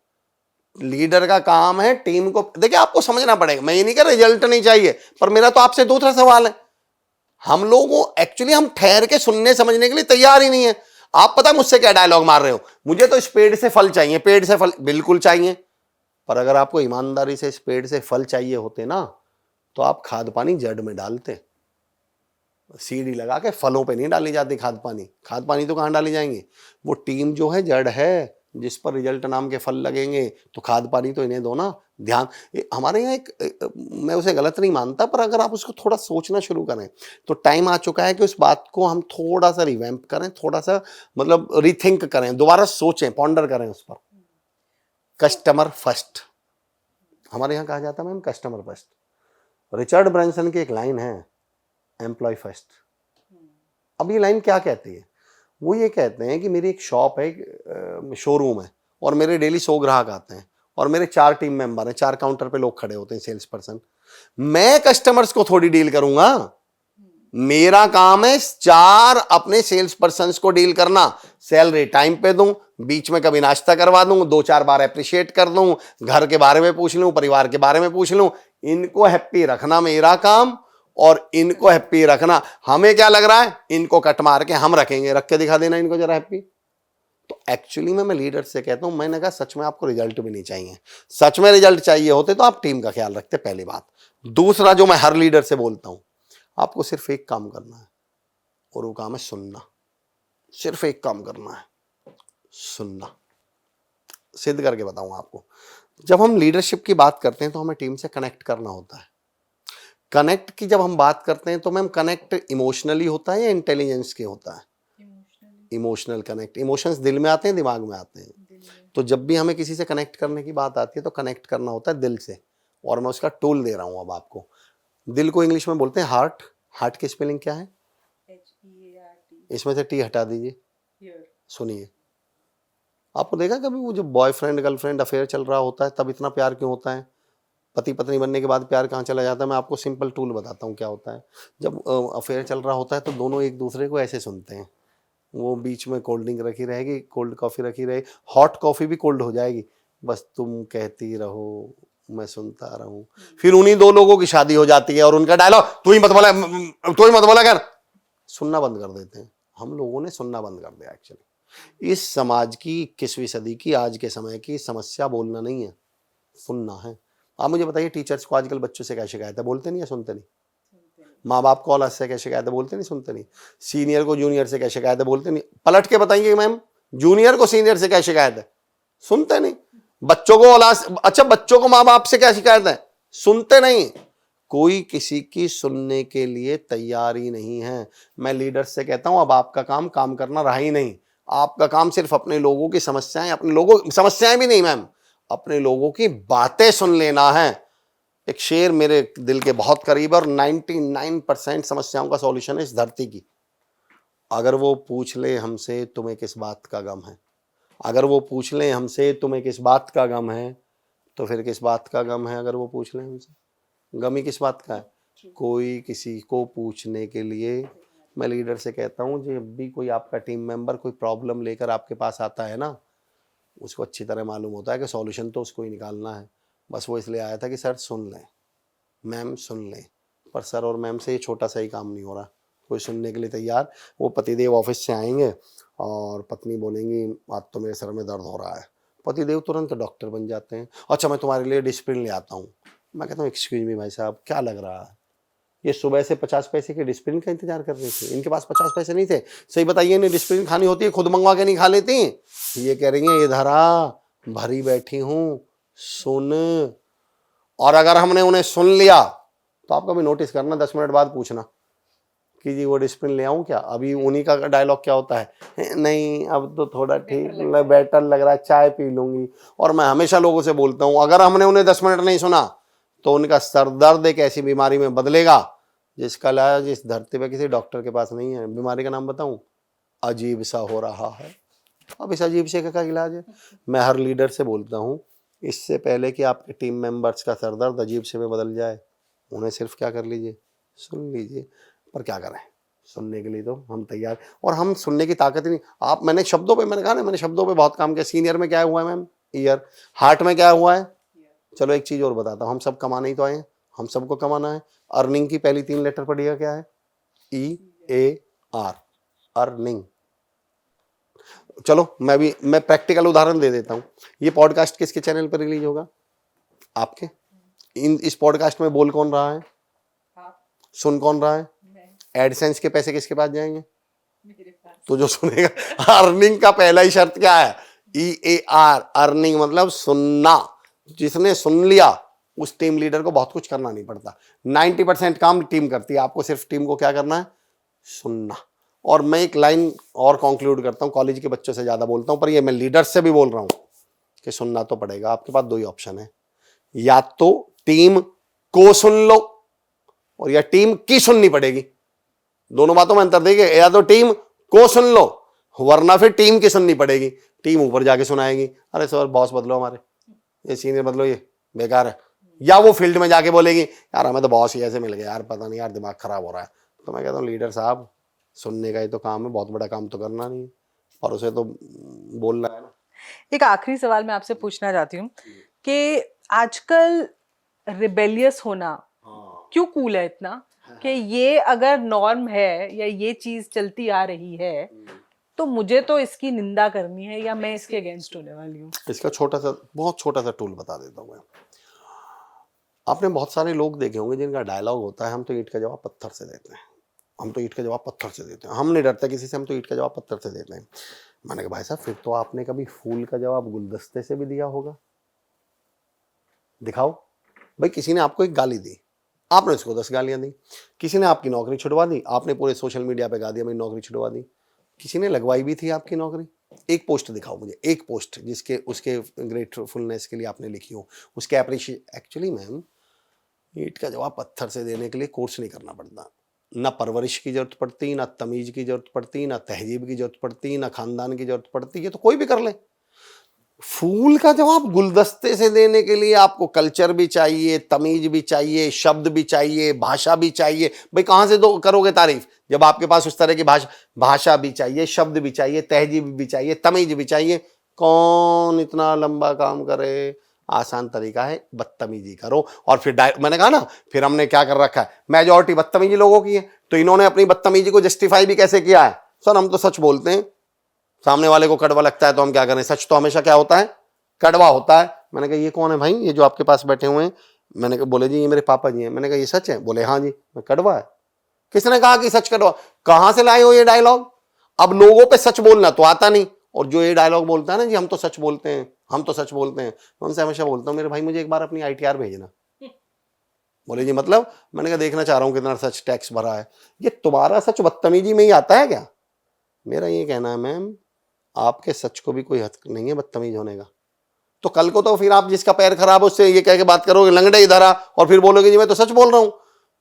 लीडर का काम है टीम को, देखिए आपको समझना पड़ेगा। मैं ये नहीं कह रहा रिजल्ट नहीं चाहिए, पर मेरा तो आपसे दूसरा सवाल है, हम लोगों एक्चुअली हम ठहर के सुनने समझने के लिए तैयार ही नहीं है। आप पता मुझसे क्या डायलॉग मार रहे हो, मुझे तो इस पेड़ से फल चाहिए, पेड़ से फल बिल्कुल चाहिए। पर अगर आपको ईमानदारी से इस पेड़ से फल चाहिए होते ना, तो आप खाद पानी जड़ में डालते। सीढ़ी लगा के फलों पे नहीं डाली जाती खाद पानी। खाद पानी तो कहाँ डाली जाएंगी? वो टीम जो है जड़ है, जिस पर रिजल्ट नाम के फल लगेंगे। तो खाद पानी तो इन्हें दो ना। ध्यान, हमारे यहाँ मैं उसे गलत नहीं मानता, पर अगर आप उसको थोड़ा सोचना शुरू करें, तो टाइम आ चुका है कि उस बात को हम थोड़ा सा रिवैम्प करें, थोड़ा सा मतलब रीथिंक करें, दोबारा सोचें, पॉन्डर करें उस पर। कस्टमर फर्स्ट हमारे यहाँ कहा जाता है ma'am, customer first. Richard Branson की एक लाइन है, एम्प्लॉय फर्स्ट। अब ये लाइन क्या कहती है? वो ये कहते हैं कि मेरी एक शॉप है, शोरूम है, और मेरे डेली 100 ग्राहक आते हैं, और मेरे 4 टीम मेंबर हैं, 4 काउंटर पे लोग खड़े होते हैं, सेल्स पर्सन। मैं कस्टमर्स को थोड़ी डील करूंगा, मेरा काम है 4 अपने सेल्स पर्सन को डील करना, सैलरी टाइम पे दूं, बीच में कभी नाश्ता करवा दूं, 2-4 बार अप्रिशिएट कर दूं, घर के बारे में पूछ लूं, परिवार के बारे में पूछ लूं। इनको हैप्पी रखना मेरा काम, और इनको हैप्पी रखना, हमें क्या लग रहा है, इनको कट मार के हम रखेंगे, रख के दिखा देना इनको जरा हैप्पी। तो एक्चुअली में मैं लीडर से कहता हूं, मैंने कहा सच में आपको रिजल्ट भी नहीं चाहिए, सच में रिजल्ट चाहिए होते तो आप टीम का ख्याल रखते, पहली बात। दूसरा जो मैं हर लीडर से बोलता हूं, आपको सिर्फ एक काम करना है, और वो काम है सुनना। सिर्फ एक काम करना है, सुनना। सिद्ध करके बताऊंगा आपको। जब हम लीडरशिप की बात करते हैं तो हमें टीम से कनेक्ट करना होता है। कनेक्ट की जब हम बात करते हैं तो मैम कनेक्ट इमोशनली होता है या इंटेलिजेंस के होता है? Emotional connect. इमोशंस दिल में आते हैं, दिमाग में आते हैं। तो जब भी हमें किसी से कनेक्ट करने की बात आती है तो कनेक्ट करना होता है दिल से, और मैं उसका टूल दे रहा हूं अब आपको। दिल को इंग्लिश में बोलते हैं हार्ट। हार्ट की स्पेलिंग क्या है? HEART। इसमें से टी हटा दीजिए। सुनिए, आपको देखा कभी वो जो बॉयफ्रेंड गर्लफ्रेंड अफेयर चल रहा होता है तब इतना प्यार क्यों होता है? पति पत्नी बनने के बाद प्यार कहाँ चला जाता है? मैं आपको सिंपल टूल बताता हूँ क्या होता है। जब अफेयर चल रहा होता है तो दोनों एक दूसरे को ऐसे सुनते हैं, वो बीच में कोल्ड ड्रिंक रखी रहेगी, कोल्ड कॉफ़ी रखी रहेगी, हॉट कॉफ़ी भी कोल्ड हो जाएगी, बस तुम कहती रहो मैं सुनता रहूं। फिर उन्हीं 2 लोगों की शादी हो जाती है और उनका डायलॉग तू ही मत बोला कर, सुनना बंद कर देते हैं। हम लोगों ने सुनना बंद कर दिया। एक्चुअली इस समाज की 21वीं सदी की आज के समय की समस्या बोलना नहीं है, सुनना है। आप मुझे बताइए, टीचर्स को आजकल बच्चों से क्या शिकायत है? बोलते नहीं है, सुनते नहीं। माँ बाप को औलाद से क्या शिकायत है? बोलते नहीं, सुनते नहीं। सीनियर को जूनियर से क्या शिकायत है? बोलते नहीं। पलट के बताइए मैम, जूनियर को सीनियर से क्या शिकायत है? सुनते नहीं। बच्चों को औलाद, अच्छा बच्चों को माँ बाप से क्या शिकायत है? सुनते नहीं। कोई किसी की सुनने के लिए तैयार ही नहीं है। मैं लीडर से कहता हूं अब आपका काम करना रहा ही नहीं। आपका काम सिर्फ अपने लोगों की समस्याएं, समस्याएं भी नहीं मैम, अपने लोगों की बातें सुन लेना है। एक शेर मेरे दिल के बहुत करीब है, और 99% समस्याओं का सॉल्यूशन है इस धरती की। अगर वो पूछ ले हमसे तुम्हें किस बात का गम है, अगर वो पूछ ले हमसे तुम्हें किस बात का गम है, तो फिर किस बात का गम है? अगर वो पूछ ले हमसे, गम ही किस बात का है? कोई किसी को पूछने के लिए। मैं लीडर से कहता हूँ, जब भी कोई आपका टीम मेंबर कोई प्रॉब्लम लेकर आपके पास आता है ना, उसको अच्छी तरह मालूम होता है कि सॉल्यूशन तो उसको ही निकालना है। बस वो इसलिए आया था कि सर सुन लें, मैम सुन लें। पर सर और मैम से ये छोटा सा ही काम नहीं हो रहा, कोई सुनने के लिए तैयार। वो पतिदेव ऑफिस से आएंगे और पत्नी बोलेंगी आज तो मेरे सर में दर्द हो रहा है, पतिदेव तुरंत डॉक्टर बन जाते हैं। अच्छा मैं तुम्हारे लिए डिस्प्रिन ले आता हूँ। मैं कहता हूँ एक्सक्यूज मी भाई साहब, क्या लग रहा है? ये सुबह से 50 पैसे के डिस्प्रिन का इंतजार कर रही थी, इनके पास 50 पैसे नहीं थे। सही बताइए, इन्हें डिस्प्रिन खानी होती है, खुद मंगवा के नहीं खा लेती। ये कह रही है ये धरा भरी बैठी हूँ, सुन। और अगर हमने उन्हें सुन लिया तो आप कभी नोटिस करना, 10 मिनट बाद पूछना कि जी वो डिस्प्रिन ले आऊं क्या? अभी उन्हीं का डायलॉग क्या होता है, नहीं अब तो थोड़ा ठीक बेटर लग रहा है, चाय पी लूंगी। और मैं हमेशा लोगों से बोलता हूं, अगर हमने उन्हें 10 मिनट नहीं सुना तो उनका सर दर्द एक ऐसी बीमारी में बदलेगा जिसका इलाज इस धरती पर किसी डॉक्टर के पास नहीं है। बीमारी का नाम बताऊं? अजीब सा हो रहा है। अब इस अजीब से का इलाज है। मैं हर लीडर से बोलता हूं, इससे पहले कि आपके टीम मेंबर्स का सर दर्द अजीब से में बदल जाए, उन्हें सिर्फ क्या कर लीजिए, सुन लीजिए। पर क्या करें, सुनने के लिए तो हम तैयार, और हम सुनने की ताकत ही नहीं। आप, मैंने शब्दों पे, मैंने कहा ना, मैंने शब्दों पे बहुत काम किया। सीनियर में क्या हुआ है मैम? ईयर। हार्ट में क्या हुआ है? चलो एक चीज और बताता हूँ, हम सब कमाने ही तो आए हैं, हम सबको कमाना है। अर्निंग की पहली 3 लेटर पढ़िएगा, क्या है? EAR, earning. चलो मैं प्रैक्टिकल उदाहरण दे देता हूँ। ये पॉडकास्ट किसके चैनल पर रिलीज होगा? आपके। इस पॉडकास्ट में बोल कौन रहा है? सुन कौन रहा है? एडसेंस के पैसे किसके पास जाएंगे? मेरे पास। तो जो सुनेगा, अर्निंग का पहला ही शर्त क्या है? EAR, अर्निंग मतलब सुनना। जिसने सुन लिया उस टीम लीडर को बहुत कुछ करना नहीं पड़ता। 90% काम टीम करती है, आपको सिर्फ टीम को क्या करना है? सुनना। और मैं एक लाइन और कंक्लूड करता हूं, कॉलेज के बच्चों से ज्यादा बोलता हूं, पर ये मैं लीडर से भी बोल रहा हूं कि सुनना तो पड़ेगा। आपके पास 2 ही ऑप्शन है, या तो टीम को सुन लो और या टीम की सुननी पड़ेगी। दोनों बातों में अंतर देखिए, या तो टीम को सुन लो, वरना फिर टीम की सुननी पड़ेगी, टीम ऊपर जाके सुनाएगी, अरे सर बॉस बदलो, हमारे ये सीनियर बदलो, ये बेकार है। या वो फील्ड में जाके बोलेगी यार हमें तो बॉस ही ऐसे मिल गया यार, पता नहीं यार दिमाग खराब हो रहा है। तो मैं कहता हूँ लीडर साहब सुनने का ही तो काम है, बहुत बड़ा काम तो करना नहीं है, और उसे तो बोलना है ना। एक आखिरी सवाल मैं आपसे पूछना चाहती हूँ कि आजकल रिबेलियस होना क्यों कूल है इतना, कि ये अगर नॉर्म है या ये चीज चलती आ रही है तो मुझे तो इसकी निंदा करनी है या मैं इसके अगेंस्ट होने वाली हूँ। इसका छोटा सा, बहुत छोटा सा टूल बता देता हूँ मैं। आपने बहुत सारे लोग देखे होंगे जिनका डायलॉग होता है हम तो ईंट का जवाब पत्थर से देते हैं, हम तो ईंट का जवाब पत्थर से देते हैं, हम नहीं डरते किसी से, हम तो ईंट का जवाब पत्थर से देते हैं। मैंने कहा भाई साहब फिर तो आपने कभी फूल का जवाब गुलदस्ते से भी दिया होगा, दिखाओ। भाई किसी ने आपको एक गाली दी, आपने उसको 10 गालियां दी। किसी ने आपकी नौकरी छुड़वा दी, आपने पूरे सोशल मीडिया पे गा दिया मेरी नौकरी छुड़वा दी। किसी ने लगवाई भी थी आपकी नौकरी। एक पोस्ट दिखाओ मुझे, एक पोस्ट जिसके उसके ग्रेटफुलनेस के लिए आपने लिखी हो, उसके अप्रिशिएट। एक्चुअली मैम ईंट का जवाब पत्थर से देने के लिए कोर्स नहीं करना पड़ता, ना परवरिश की जरूरत पड़ती, ना तमीज की जरूरत पड़ती, ना तहजीब की जरूरत पड़ती, ना खानदान की जरूरत पड़ती, ये तो कोई भी कर ले। फूल का जवाब गुलदस्ते से देने के लिए आपको कल्चर भी चाहिए, तमीज भी चाहिए, शब्द भी चाहिए, भाषा भी चाहिए। भाई कहां से दो करोगे तारीफ जब आपके पास उस तरह की भाषा भी चाहिए, शब्द भी चाहिए, तहजीब भी चाहिए, तमीज भी चाहिए। कौन इतना लंबा काम करे? आसान तरीका है, बदतमीजी करो। और फिर मैंने कहा ना, फिर हमने क्या कर रखा है, मेजॉरिटी बदतमीजी लोगों की है, तो इन्होंने अपनी बदतमीजी को जस्टिफाई भी कैसे किया है, सर हम तो सच बोलते हैं, सामने वाले को कड़वा लगता है तो हम क्या करें, सच तो हमेशा क्या होता है, कड़वा होता है। मैंने कहा ये कौन है भाई, ये जो आपके पास बैठे हुए हैं? मैंने कहा, बोले जी ये मेरे पापा जी हैं। मैंने कहा ये सच है? बोले हाँ जी। मैं कड़वा है? किसने कहा कि सच कड़वा? कहां से लाए हो ये डायलॉग? अब लोगों पे सच बोलना तो आता नहीं, और जो ये डायलॉग बोलता है ना जी हम तो सच बोलते हैं, हम तो सच बोलते हैं, मैं उनसे हमेशा बोलता हूँ मेरे भाई मुझे एक बार अपनी ITR भेजना। बोले जी मतलब? मैंने कहा देखना चाह रहा हूँ कितना सच टैक्स भरा है। ये तुम्हारा सच बदतमीजी में ही आता है क्या? मेरा ये कहना है मैम, आपके सच को भी कोई हक नहीं है बदतमीज होने का। तो कल को तो फिर आप जिसका पैर खराब है उससे ये कह के बात करोगे लंगड़े इधर आ, और फिर बोलोगे जी मैं तो सच बोल रहा हूं।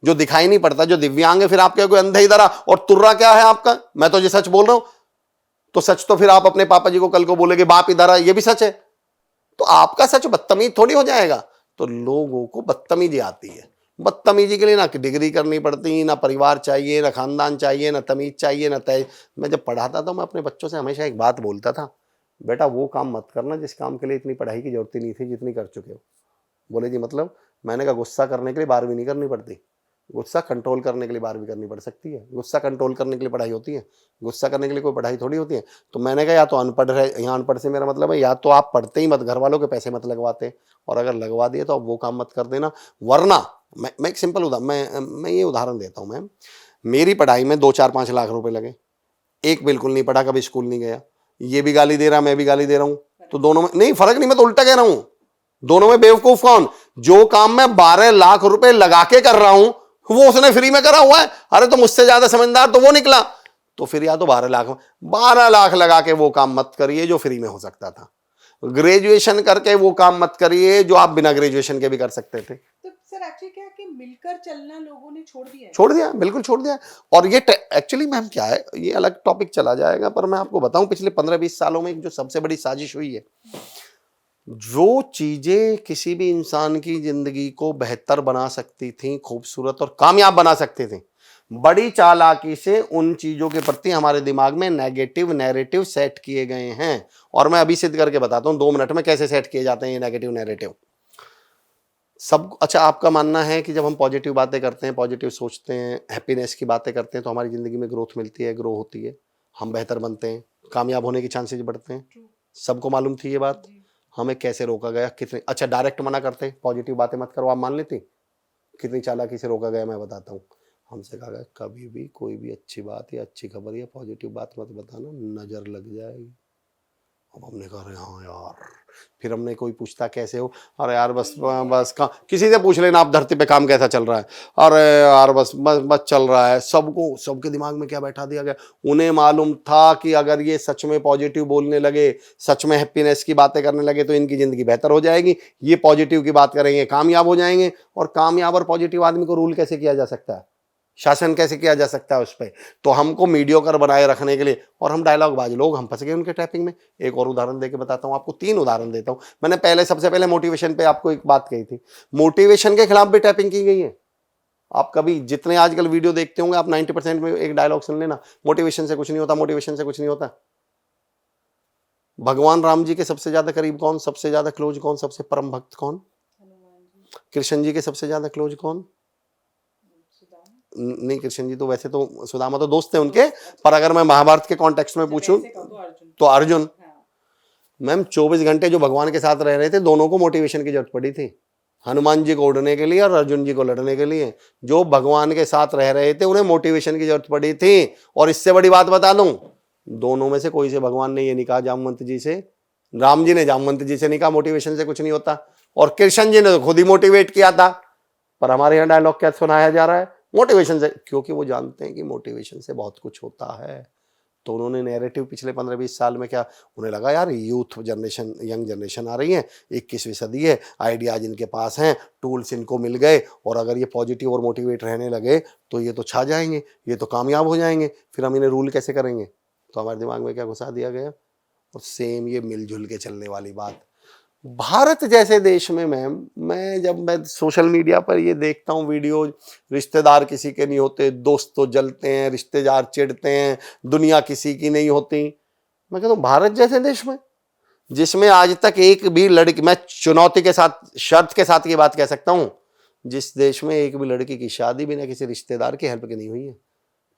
जो दिखाई नहीं पड़ता, जो दिव्यांग है, फिर आप कहोगे अंधे इधर आ, और तुर्रा क्या है आपका, मैं तो जी सच बोल रहा हूं। तो सच तो फिर आप अपने पापा जी को कल को बोलोगे बाप इधर आ, ये भी सच है। तो आपका सच बदतमीज थोड़ी हो जाएगा। तो लोगों को बदतमीजी आती है, बदतमीजी के लिए ना डिग्री करनी पड़ती, ना परिवार चाहिए, ना खानदान चाहिए, ना तमीज चाहिए, ना तय। मैं जब पढ़ाता था मैं अपने बच्चों से हमेशा एक बात बोलता था, बेटा वो काम मत करना जिस काम के लिए इतनी पढ़ाई की जरूरत ही नहीं थी जितनी कर चुके हो। बोले जी मतलब? मैंने कहा गुस्सा करने के लिए 12वीं नहीं करनी पड़ती, गुस्सा कंट्रोल करने के लिए 12वीं करनी पड़ सकती है। गुस्सा कंट्रोल करने के लिए पढ़ाई होती है, गुस्सा करने के लिए कोई पढ़ाई थोड़ी होती है। तो मैंने कहा या तो अनपढ़ है, यहाँ अनपढ़ से मेरा मतलब है या तो आप पढ़ते ही मत, घर वालों के पैसे मत लगवाते, और अगर लगवा दिए तो आप वो काम मत कर देना। वरना मैं एक सिंपल मैं ये उदाहरण देता हूँ मैम, मेरी पढ़ाई में 2-4-5 लाख रुपए लगे, एक बिल्कुल नहीं पढ़ा, कभी स्कूल नहीं गया, ये भी गाली दे रहा, मैं भी गाली दे रहा हूँ, तो दोनों में नहीं फर्क नहीं, मैं तो उल्टा कह रहा हूँ, दोनों में बेवकूफ कौन? जो काम मैं 12 लाख रुपए लगा के कर रहा हूं वो उसने फ्री में करा हुआ है। अरे तो मुझसे ज्यादा समझदार तो वो निकला। तो फिर या तो 12 लाख लगा के वो काम मत करिए जो फ्री में हो सकता था, ग्रेजुएशन करके वो काम मत करिए जो आप बिना ग्रेजुएशन के भी कर सकते थे। तो सर एक्चुअली क्या है कि मिलकर चलना लोगों ने छोड़ दिया है। छोड़ दिया, बिल्कुल छोड़ दिया। और ये एक्चुअली मैम क्या है, ये अलग टॉपिक चला जाएगा, पर मैं आपको बताऊं पिछले 15-20 सालों में जो सबसे बड़ी साजिश हुई है, जो चीजें किसी भी इंसान की जिंदगी को बेहतर बना सकती थी, खूबसूरत और कामयाब बना सकते थे, बड़ी चालाकी से उन चीजों के प्रति हमारे दिमाग में नेगेटिव नैरेटिव सेट किए गए हैं। और मैं अभी सिद्ध करके बताता हूं 2 मिनट में कैसे सेट किए जाते हैं ये नेगेटिव नैरेटिव। सब अच्छा, आपका मानना है कि जब हम पॉजिटिव बातें करते हैं, पॉजिटिव सोचते हैं, हैप्पीनेस की बातें करते हैं तो हमारी जिंदगी में ग्रोथ मिलती है, ग्रो होती है, हम बेहतर बनते हैं, कामयाब होने के चांसेस बढ़ते हैं। सबको मालूम थी ये बात। हमें कैसे रोका गया, कितने अच्छा डायरेक्ट मना करते, पॉजिटिव बातें मत करो, आप मान लेती? कितनी चालाकी से रोका गया मैं बताता हूँ। हमसे कहा गया कभी भी कोई भी अच्छी बात या अच्छी खबर या पॉजिटिव बात मत बताना, नजर लग जाएगी। अब हमने कहा अरे हाँ यार। फिर हमने, कोई पूछता कैसे हो, अरे यार बस बस किसी से पूछ लेना आप धरती पे काम कैसा चल रहा है, अरे यार बस बस बस चल रहा है। सबको, सबके दिमाग में क्या बैठा दिया गया, उन्हें मालूम था कि अगर ये सच में पॉजिटिव बोलने लगे, सच में हैप्पीनेस की बातें करने लगे तो इनकी जिंदगी बेहतर हो जाएगी, ये पॉजिटिव की बात करेंगे कामयाब हो जाएंगे। और कामयाब और पॉजिटिव आदमी को रूल कैसे किया जा सकता है? शासन कैसे किया जा सकता है उस पर। तो हमको मीडियोकर बनाए रखने के लिए, और हम डायलॉग बाज लोग, हम फंस गए उनके ट्रैपिंग में। एक और उदाहरण देके बताता हूँ आपको, 3 उदाहरण देता हूँ। मैंने पहले सबसे पहले मोटिवेशन पे आपको एक बात कही थी, मोटिवेशन के खिलाफ भी टैपिंग की गई है। आप कभी जितने आजकल वीडियो देखते होंगे, आप 90% में एक डायलॉग सुन लेना, मोटिवेशन से कुछ नहीं होता, मोटिवेशन से कुछ नहीं होता। भगवान राम जी के सबसे ज्यादा करीब कौन, सबसे ज्यादा क्लोज कौन, सबसे परम भक्त कौन? कृष्ण जी के सबसे ज्यादा क्लोज कौन? नहीं, कृष्ण जी तो वैसे तो, सुदामा तो दोस्त थे उनके, पर अगर मैं महाभारत के कॉन्टेक्स्ट में पूछूं तो अर्जुन। मैम 24 घंटे जो भगवान के साथ रह रहे थे, दोनों को मोटिवेशन की जरूरत पड़ी थी। हनुमान जी को उड़ने के लिए और अर्जुन जी को लड़ने के लिए। जो भगवान के साथ रह रहे थे उन्हें मोटिवेशन की जरूरत पड़ी थी। और इससे बड़ी बात बता दूं, दोनों में से कोई से भगवान ने ये नहीं कहा जामवंत जी से, राम जी ने जामवंत जी से नहीं कहा मोटिवेशन से कुछ नहीं होता, और कृष्ण जी ने तो खुद ही मोटिवेट किया था। पर हमारे यहाँ डायलॉग क्या सुनाया जा रहा है, मोटिवेशन से, क्योंकि वो जानते हैं कि मोटिवेशन से बहुत कुछ होता है। तो उन्होंने नैरेटिव पिछले 15-20 साल में क्या, उन्हें लगा यार यूथ जनरेशन, यंग जनरेशन आ रही है, 21वीं सदी है, आइडियाज इनके पास हैं, टूल्स इनको मिल गए, और अगर ये पॉजिटिव और मोटिवेट रहने लगे तो ये तो छा जाएंगे, ये तो कामयाब हो जाएंगे, फिर हम इन्हें रूल कैसे करेंगे। तो हमारे दिमाग में क्या घुसा दिया गया। और सेम ये मिलजुल के चलने वाली बात भारत जैसे देश में मैम, मैं सोशल मीडिया पर ये देखता हूँ वीडियो, रिश्तेदार किसी के नहीं होते, दोस्त तो जलते हैं, रिश्तेदार चिढ़ते हैं, दुनिया किसी की नहीं होती। मैं कहता हूँ भारत जैसे देश में, जिसमें आज तक एक भी लड़की, मैं चुनौती के साथ, शर्त के साथ ये बात कह सकता हूँ, जिस देश में एक भी लड़की की शादी बिना किसी रिश्तेदार की हेल्प की नहीं हुई है।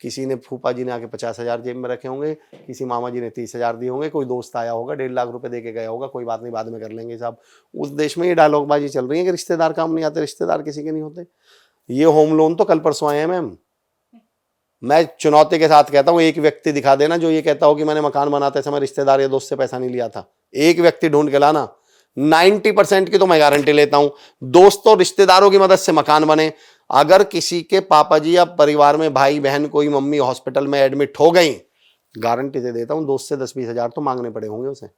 किसी ने, फूफा जी ने आके 50,000 जेब में रखे होंगे, किसी मामा जी ने 30,000 दिए होंगे, कोई दोस्त आया होगा 1.5 लाख रुपए दे के गया होगा, कोई बात नहीं बाद में कर लेंगे साहब। उस देश में ये डायलॉगबाजी चल रही है कि रिश्तेदार काम नहीं आते, रिश्तेदार किसी के नहीं होते। ये होम लोन तो कल परसों आए हैं मैम। मैं चुनौती के साथ कहता हूँ, एक व्यक्ति दिखा देना जो ये कहता हो कि मैंने मकान बनाते समय रिश्तेदार या दोस्त से पैसा नहीं लिया था। एक व्यक्ति ढूंढ के लाना। 90% की तो मैं गारंटी लेता हूं, दोस्तों रिश्तेदारों की मदद से मकान बने। अगर किसी के पापा जी या परिवार में भाई बहन, कोई मम्मी हॉस्पिटल में एडमिट हो गई, गारंटी दे देता हूं दोस्त से 10-20 हजार तो मांगने पड़े होंगे उसे।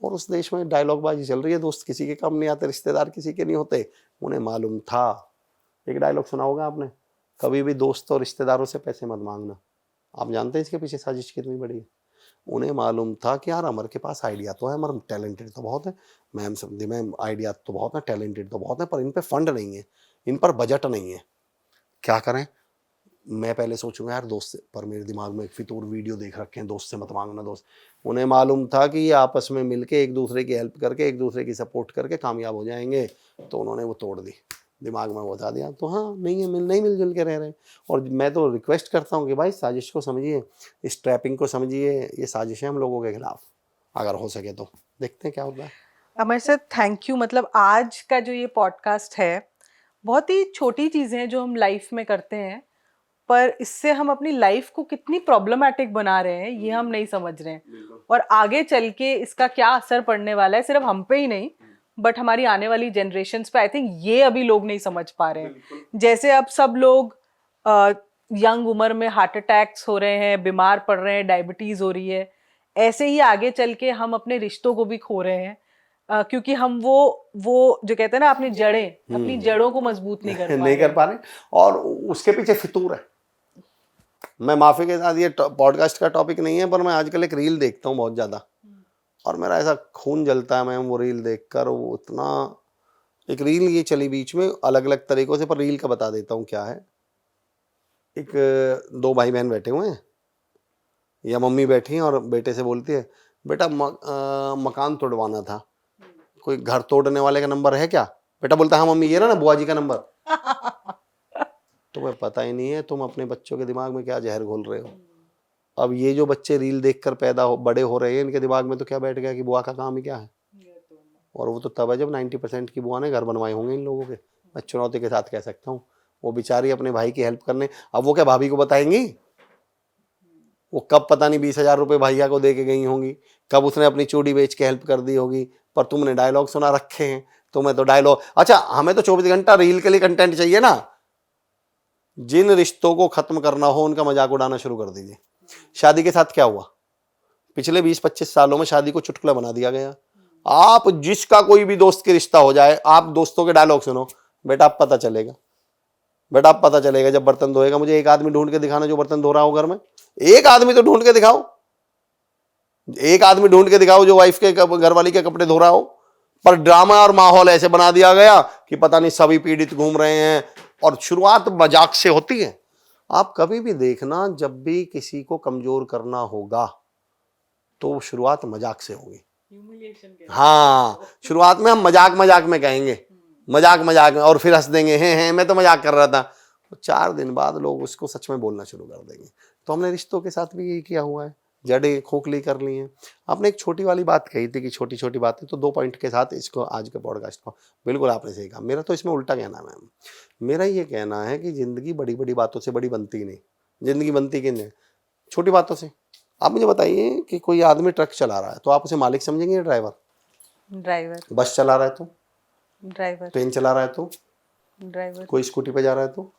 और उस देश में डायलॉगबाजी चल रही है, दोस्त किसी के काम नहीं आते, रिश्तेदार किसी के नहीं होते। उन्हें मालूम था, एक डायलॉग सुना होगा आपने, कभी भी दोस्त और रिश्तेदारों से पैसे मत मांगना। आप जानते हैं इसके पीछे साजिश कितनी बड़ी है। उन्हें मालूम था कि यार अमर के पास आइडिया तो है, अमर टैलेंटेड तो बहुत है, मैम समझी मैम आइडिया तो बहुत है, टैलेंटेड तो बहुत है, पर इन पे फंड नहीं है, इन पर बजट नहीं है, क्या करें। मैं पहले सोचूंगा यार दोस्त से, पर मेरे दिमाग में एक फितूर वीडियो देख रखे हैं, दोस्त से मत मांगना दोस्त। उन्हें मालूम था कि ये आपस में मिलके एक दूसरे की हेल्प करके, एक दूसरे की सपोर्ट करके कामयाब हो जाएंगे, तो उन्होंने वो तोड़ दी, दिमाग में बता दिया। तो हाँ, नहीं है, नहीं मिलजुल के रह रहे। और मैं तो रिक्वेस्ट करता हूँ कि भाई साजिश को समझिए, इस ट्रैपिंग को समझिए, ये साजिश है हम लोगों के खिलाफ, अगर हो सके तो देखते हैं क्या होता है। अमर सर थैंक यू। मतलब आज का जो ये पॉडकास्ट है, बहुत ही छोटी चीज़ें हैं जो हम लाइफ में करते हैं, पर इससे हम अपनी लाइफ को कितनी प्रॉब्लमैटिक बना रहे हैं ये हम नहीं समझ रहे हैं। और आगे चल के इसका क्या असर पड़ने वाला है, सिर्फ हम पे ही नहीं बट हमारी आने वाली जनरेशन्स पे, आई थिंक ये अभी लोग नहीं समझ पा रहे हैं। जैसे अब सब लोग यंग उम्र में हार्ट अटैक्स हो रहे हैं, बीमार पड़ रहे हैं, डायबिटीज हो रही है, ऐसे ही आगे चल के हम अपने रिश्तों को भी खो रहे हैं, क्योंकि हम वो जो कहते हैं ना, अपनी जड़ों को मजबूत नहीं कर पा रहे। और उसके पीछे फितूर है। मैं माफी के साथ, ये पॉडकास्ट का टॉपिक नहीं है, पर मैं आजकल एक रील देखता हूँ बहुत ज्यादा, और मेरा ऐसा खून जलता है मैम वो रील देखकर। वो इतना, एक रील ये चली बीच में अलग अलग तरीकों से, पर रील का बता देता हूँ क्या है। एक 2 भाई बहन बैठे हुए हैं, या मम्मी बैठी हैं और बेटे से बोलती है, बेटा मकान तोड़वाना था, कोई घर तोड़ने वाले का नंबर है क्या? बेटा बोलता है हाँ मम्मी, ये ना बुआ जी का नंबर। तुम्हें पता ही नहीं है तुम अपने बच्चों के दिमाग में क्या जहर घोल रहे हो। अब ये जो बच्चे रील देखकर बड़े हो रहे हैं, इनके दिमाग में तो क्या बैठ गया कि बुआ का काम ही क्या है। और वो तो तब है जब 90% की बुआ ने घर बनवाए होंगे इन लोगों के। मैं चुनौती के साथ कह सकता हूँ, वो बेचारी अपने भाई की हेल्प करने, अब वो क्या भाभी को बताएंगी? वो कब पता नहीं 20,000 रुपये भैया को दे के गई होंगी, कब उसने अपनी चूड़ी बेच के हेल्प कर दी होगी। पर तुमने डायलॉग सुना रखे हैं, तुम्हें तो डायलॉग, अच्छा हमें तो 24 घंटा रील के लिए कंटेंट चाहिए ना। जिन रिश्तों को खत्म करना हो उनका मजाक उड़ाना शुरू कर दीजिए। शादी के साथ क्या हुआ, पिछले 20-25 सालों में शादी को चुटकुला बना दिया गया। आप जिसका कोई भी दोस्त के रिश्ता हो जाए, आप दोस्तों के डायलॉग सुनो बेटा, आप पता चलेगा बेटा अब पता चलेगा जब बर्तन धोएगा। मुझे एक आदमी ढूंढ के दिखाना जो बर्तन धो रहा हो घर में, एक आदमी तो ढूंढ के दिखाओ, एक आदमी ढूंढ के दिखाओ जो वाइफ के घर वाली के कपड़े धो रहा हो। पर ड्रामा और माहौल ऐसे बना दिया गया कि पता नहीं सभी पीड़ित घूम रहे हैं, और शुरुआत मजाक से होती है। आप कभी भी देखना, जब भी किसी को कमजोर करना होगा तो शुरुआत मजाक से होगी। हाँ, शुरुआत में हम मजाक मजाक में कहेंगे, मजाक मजाक में, और फिर हंस देंगे, हैं मैं तो मजाक कर रहा था। तो 4 दिन बाद लोग उसको सच में बोलना शुरू कर देंगे। तो हमने रिश्तों के साथ भी यही किया हुआ है, जड़ें खोखली कर ली हैं। आपने एक छोटी वाली बात कही थी कि छोटी छोटी बातें, तो 2 पॉइंट के साथ इसको आज के पॉडकास्ट को, बिल्कुल आपने सही कहा। मेरा तो इसमें उल्टा कहना है मैम, मेरा ये कहना है कि जिंदगी बड़ी बड़ी बातों से बड़ी बनती ही नहीं। जिंदगी बनती किन है? छोटी बातों से। आप मुझे बताइए कि कोई आदमी ट्रक चला रहा है तो आप उसे मालिक समझेंगे या ड्राइवर? ड्राइवर। बस चला रहा है तो ड्राइवर। ट्रेन चला रहा है तो ड्राइवर। कोई स्कूटी पे जा रहा है तो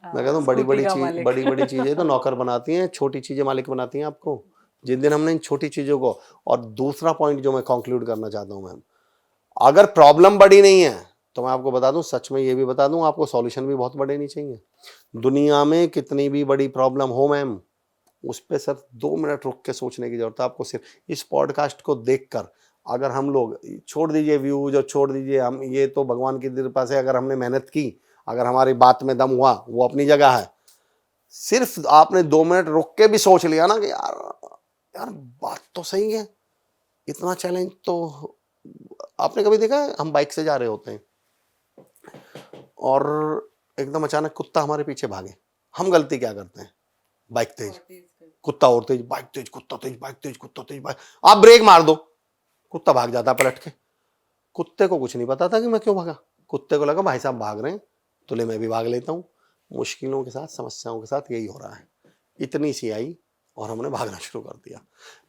मैं कहता हूँ बड़ी बड़ी चीजें तो नौकर बनाती हैं, छोटी चीजें मालिक बनाती हैं आपको। जिस दिन हमने इन छोटी चीजों को, और दूसरा पॉइंट जो मैं कंक्लूड करना चाहता हूँ मैम, अगर प्रॉब्लम बड़ी नहीं है तो मैं आपको बता दूं, सच में ये भी बता दूं, आपको सॉल्यूशन भी बहुत बड़े नहीं चाहिए। दुनिया में कितनी भी बड़ी प्रॉब्लम हो मैम, उस पर सिर्फ 2 मिनट रुक के सोचने की जरूरत है आपको। सिर्फ इस पॉडकास्ट को देखकर अगर हम लोग, छोड़ दीजिए व्यूज और छोड़ दीजिए हम, ये तो भगवान की कृपा से अगर हमने मेहनत की, अगर हमारी बात में दम हुआ, वो अपनी जगह है। सिर्फ आपने 2 मिनट रुक के भी सोच लिया ना कि यार बात तो सही है, इतना चैलेंज तो। आपने कभी देखा है, हम बाइक से जा रहे होते हैं और एकदम अचानक कुत्ता हमारे पीछे भागे, हम गलती क्या करते हैं? बाइक तेज, कुत्ता और तेज, बाइक तेज, कुत्ता तेज, बाइक तेज, कुत्ता तेज, बाइक। आप ब्रेक मार दो, कुत्ता भाग जाता पलट के। कुत्ते को कुछ नहीं पता था कि मैं क्यों भागा, कुत्ते को लगा भाई साहब भाग रहे हैं तो ले मैं भी भाग लेता हूँ। मुश्किलों के साथ, समस्याओं के साथ यही हो रहा है। इतनी सी आई और हमने भागना शुरू कर दिया।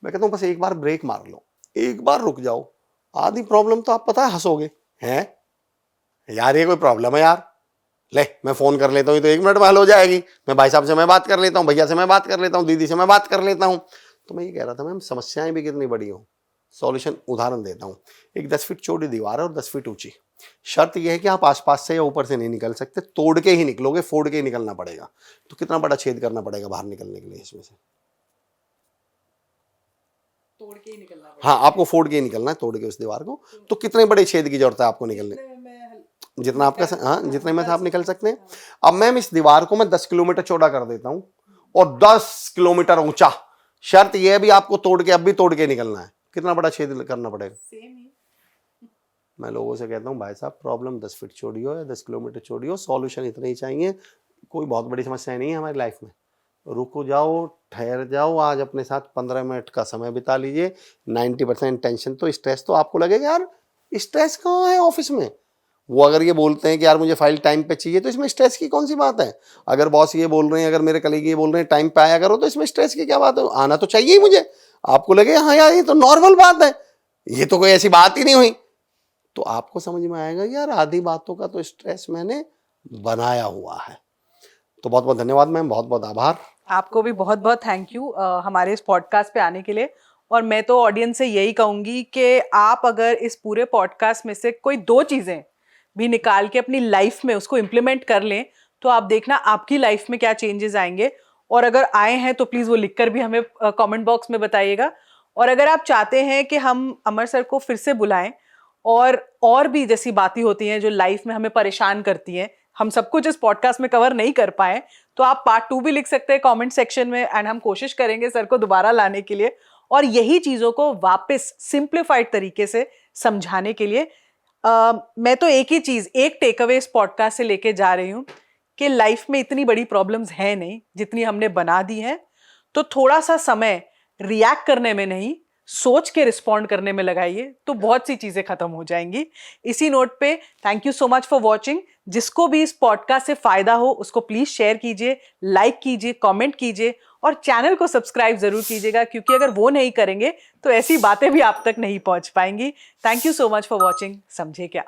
मैं कहता हूँ बस एक बार ब्रेक मार लो, एक बार रुक जाओ। आधी प्रॉब्लम तो आप पता है हंसोगे, हैं यार ये कोई प्रॉब्लम है यार, ले मैं फोन कर लेता हूँ, तो 1 मिनट में हल हो जाएगी। मैं भाई साहब से मैं बात कर लेता हूँ, भैया से मैं बात कर लेता हूँ, दीदी से मैं बात कर लेता हूँ। तो मैं ये कह रहा था मैम, समस्याएं भी कितनी बड़ी हो, सॉल्यूशन उदाहरण देता हूँ। एक 10 फीट चौड़ी दीवार है और 10 फीट ऊंची। शर्त यह है कि आप आसपास से या ऊपर से नहीं निकल सकते, तोड़ के ही निकलोगे, फोड़ के ही निकलना पड़ेगा। तो कितना बड़ा छेद करना पड़ेगा बाहर निकलने के लिए इसमें से? तोड़ के ही निकलना पड़ेगा। हाँ, आपको फोड़ के ही निकलना है, तोड़ के उस दीवार को। तो कितने बड़े छेद की जरूरत है आपको निकलने? जितना आपका, हाँ जितने में आप निकल सकते हैं। अब मैम इस दीवार को मैं 10 किलोमीटर चौड़ा कर देता हूं और 10 किलोमीटर ऊंचा। शर्त यह है भी आपको तोड़ के, अब भी तोड़ के निकलना है। कितना बड़ा छेद करना पड़ेगा? सेम ही। मैं लोगों से कहता हूं भाई साहब, प्रॉब्लम 10 फीट चौड़ी हो या 10 किलोमीटर चौड़ी हो, सॉल्यूशन इतना ही चाहिए। कोई बहुत बड़ी समस्या नहीं है हमारी लाइफ में। रुको जाओ, ठहर जाओ, आज अपने साथ 15 मिनट का समय बिता लीजिए। 90% टेंशन तो, स्ट्रेस तो आपको लगेगा यार स्ट्रेस कहाँ है ऑफिस में। वो अगर ये बोलते हैं कि यार मुझे फाइल टाइम पे चाहिए, तो इसमें स्ट्रेस की कौन सी बात है? अगर बॉस ये बोल रहे हैं, अगर मेरे कलीग ये बोल रहे हैं टाइम पे आया करो, तो इसमें स्ट्रेस की क्या बात है? आना तो चाहिए ही मुझे। आपको लगे हाँ यार ये तो नॉर्मल बात है, ये तो कोई ऐसी बात ही नहीं हुई, तो आपको समझ में आएगा यार आधी बातों का तो स्ट्रेस मैंने बनाया हुआ है। तो बहुत बहुत धन्यवाद मैम, बहुत बहुत आभार। आपको भी बहुत बहुत थैंक यू हमारे इस पॉडकास्ट पे आने के लिए। और मैं तो ऑडियंस से यही कहूंगी कि आप अगर इस पूरे पॉडकास्ट में से कोई 2 चीजें भी निकाल के अपनी लाइफ में उसको इम्प्लीमेंट कर लें, तो आप देखना आपकी लाइफ में क्या चेंजेस आएंगे। और अगर आए हैं तो प्लीज वो लिखकर भी हमें कमेंट बॉक्स में बताइएगा। और अगर आप चाहते हैं कि हम अमर सर को फिर से बुलाएं और भी जैसी बातें होती हैं जो लाइफ में हमें परेशान करती हैं, हम सब कुछ इस पॉडकास्ट में कवर नहीं कर पाए, तो आप पार्ट 2 भी लिख सकते हैं कमेंट सेक्शन में, एंड हम कोशिश करेंगे सर को दोबारा लाने के लिए और यही चीजों को वापस सिंप्लीफाइड तरीके से समझाने के लिए। मैं तो एक ही चीज, एक टेक अवे इस पॉडकास्ट से लेके जा रही हूँ कि लाइफ में इतनी बड़ी प्रॉब्लम्स है नहीं जितनी हमने बना दी है। तो थोड़ा सा समय रिएक्ट करने में नहीं, सोच के रिस्पॉन्ड करने में लगाइए, तो बहुत सी चीजें खत्म हो जाएंगी। इसी नोट पे thank you so much for watching. जिसको भी इस पॉडकास्ट से फायदा हो उसको प्लीज शेयर कीजिए, लाइक कीजिए, कमेंट कीजिए और चैनल को सब्सक्राइब जरूर कीजिएगा, क्योंकि अगर वो नहीं करेंगे तो ऐसी बातें भी आप तक नहीं पहुंच पाएंगी। Thank you so much for watching. समझे क्या।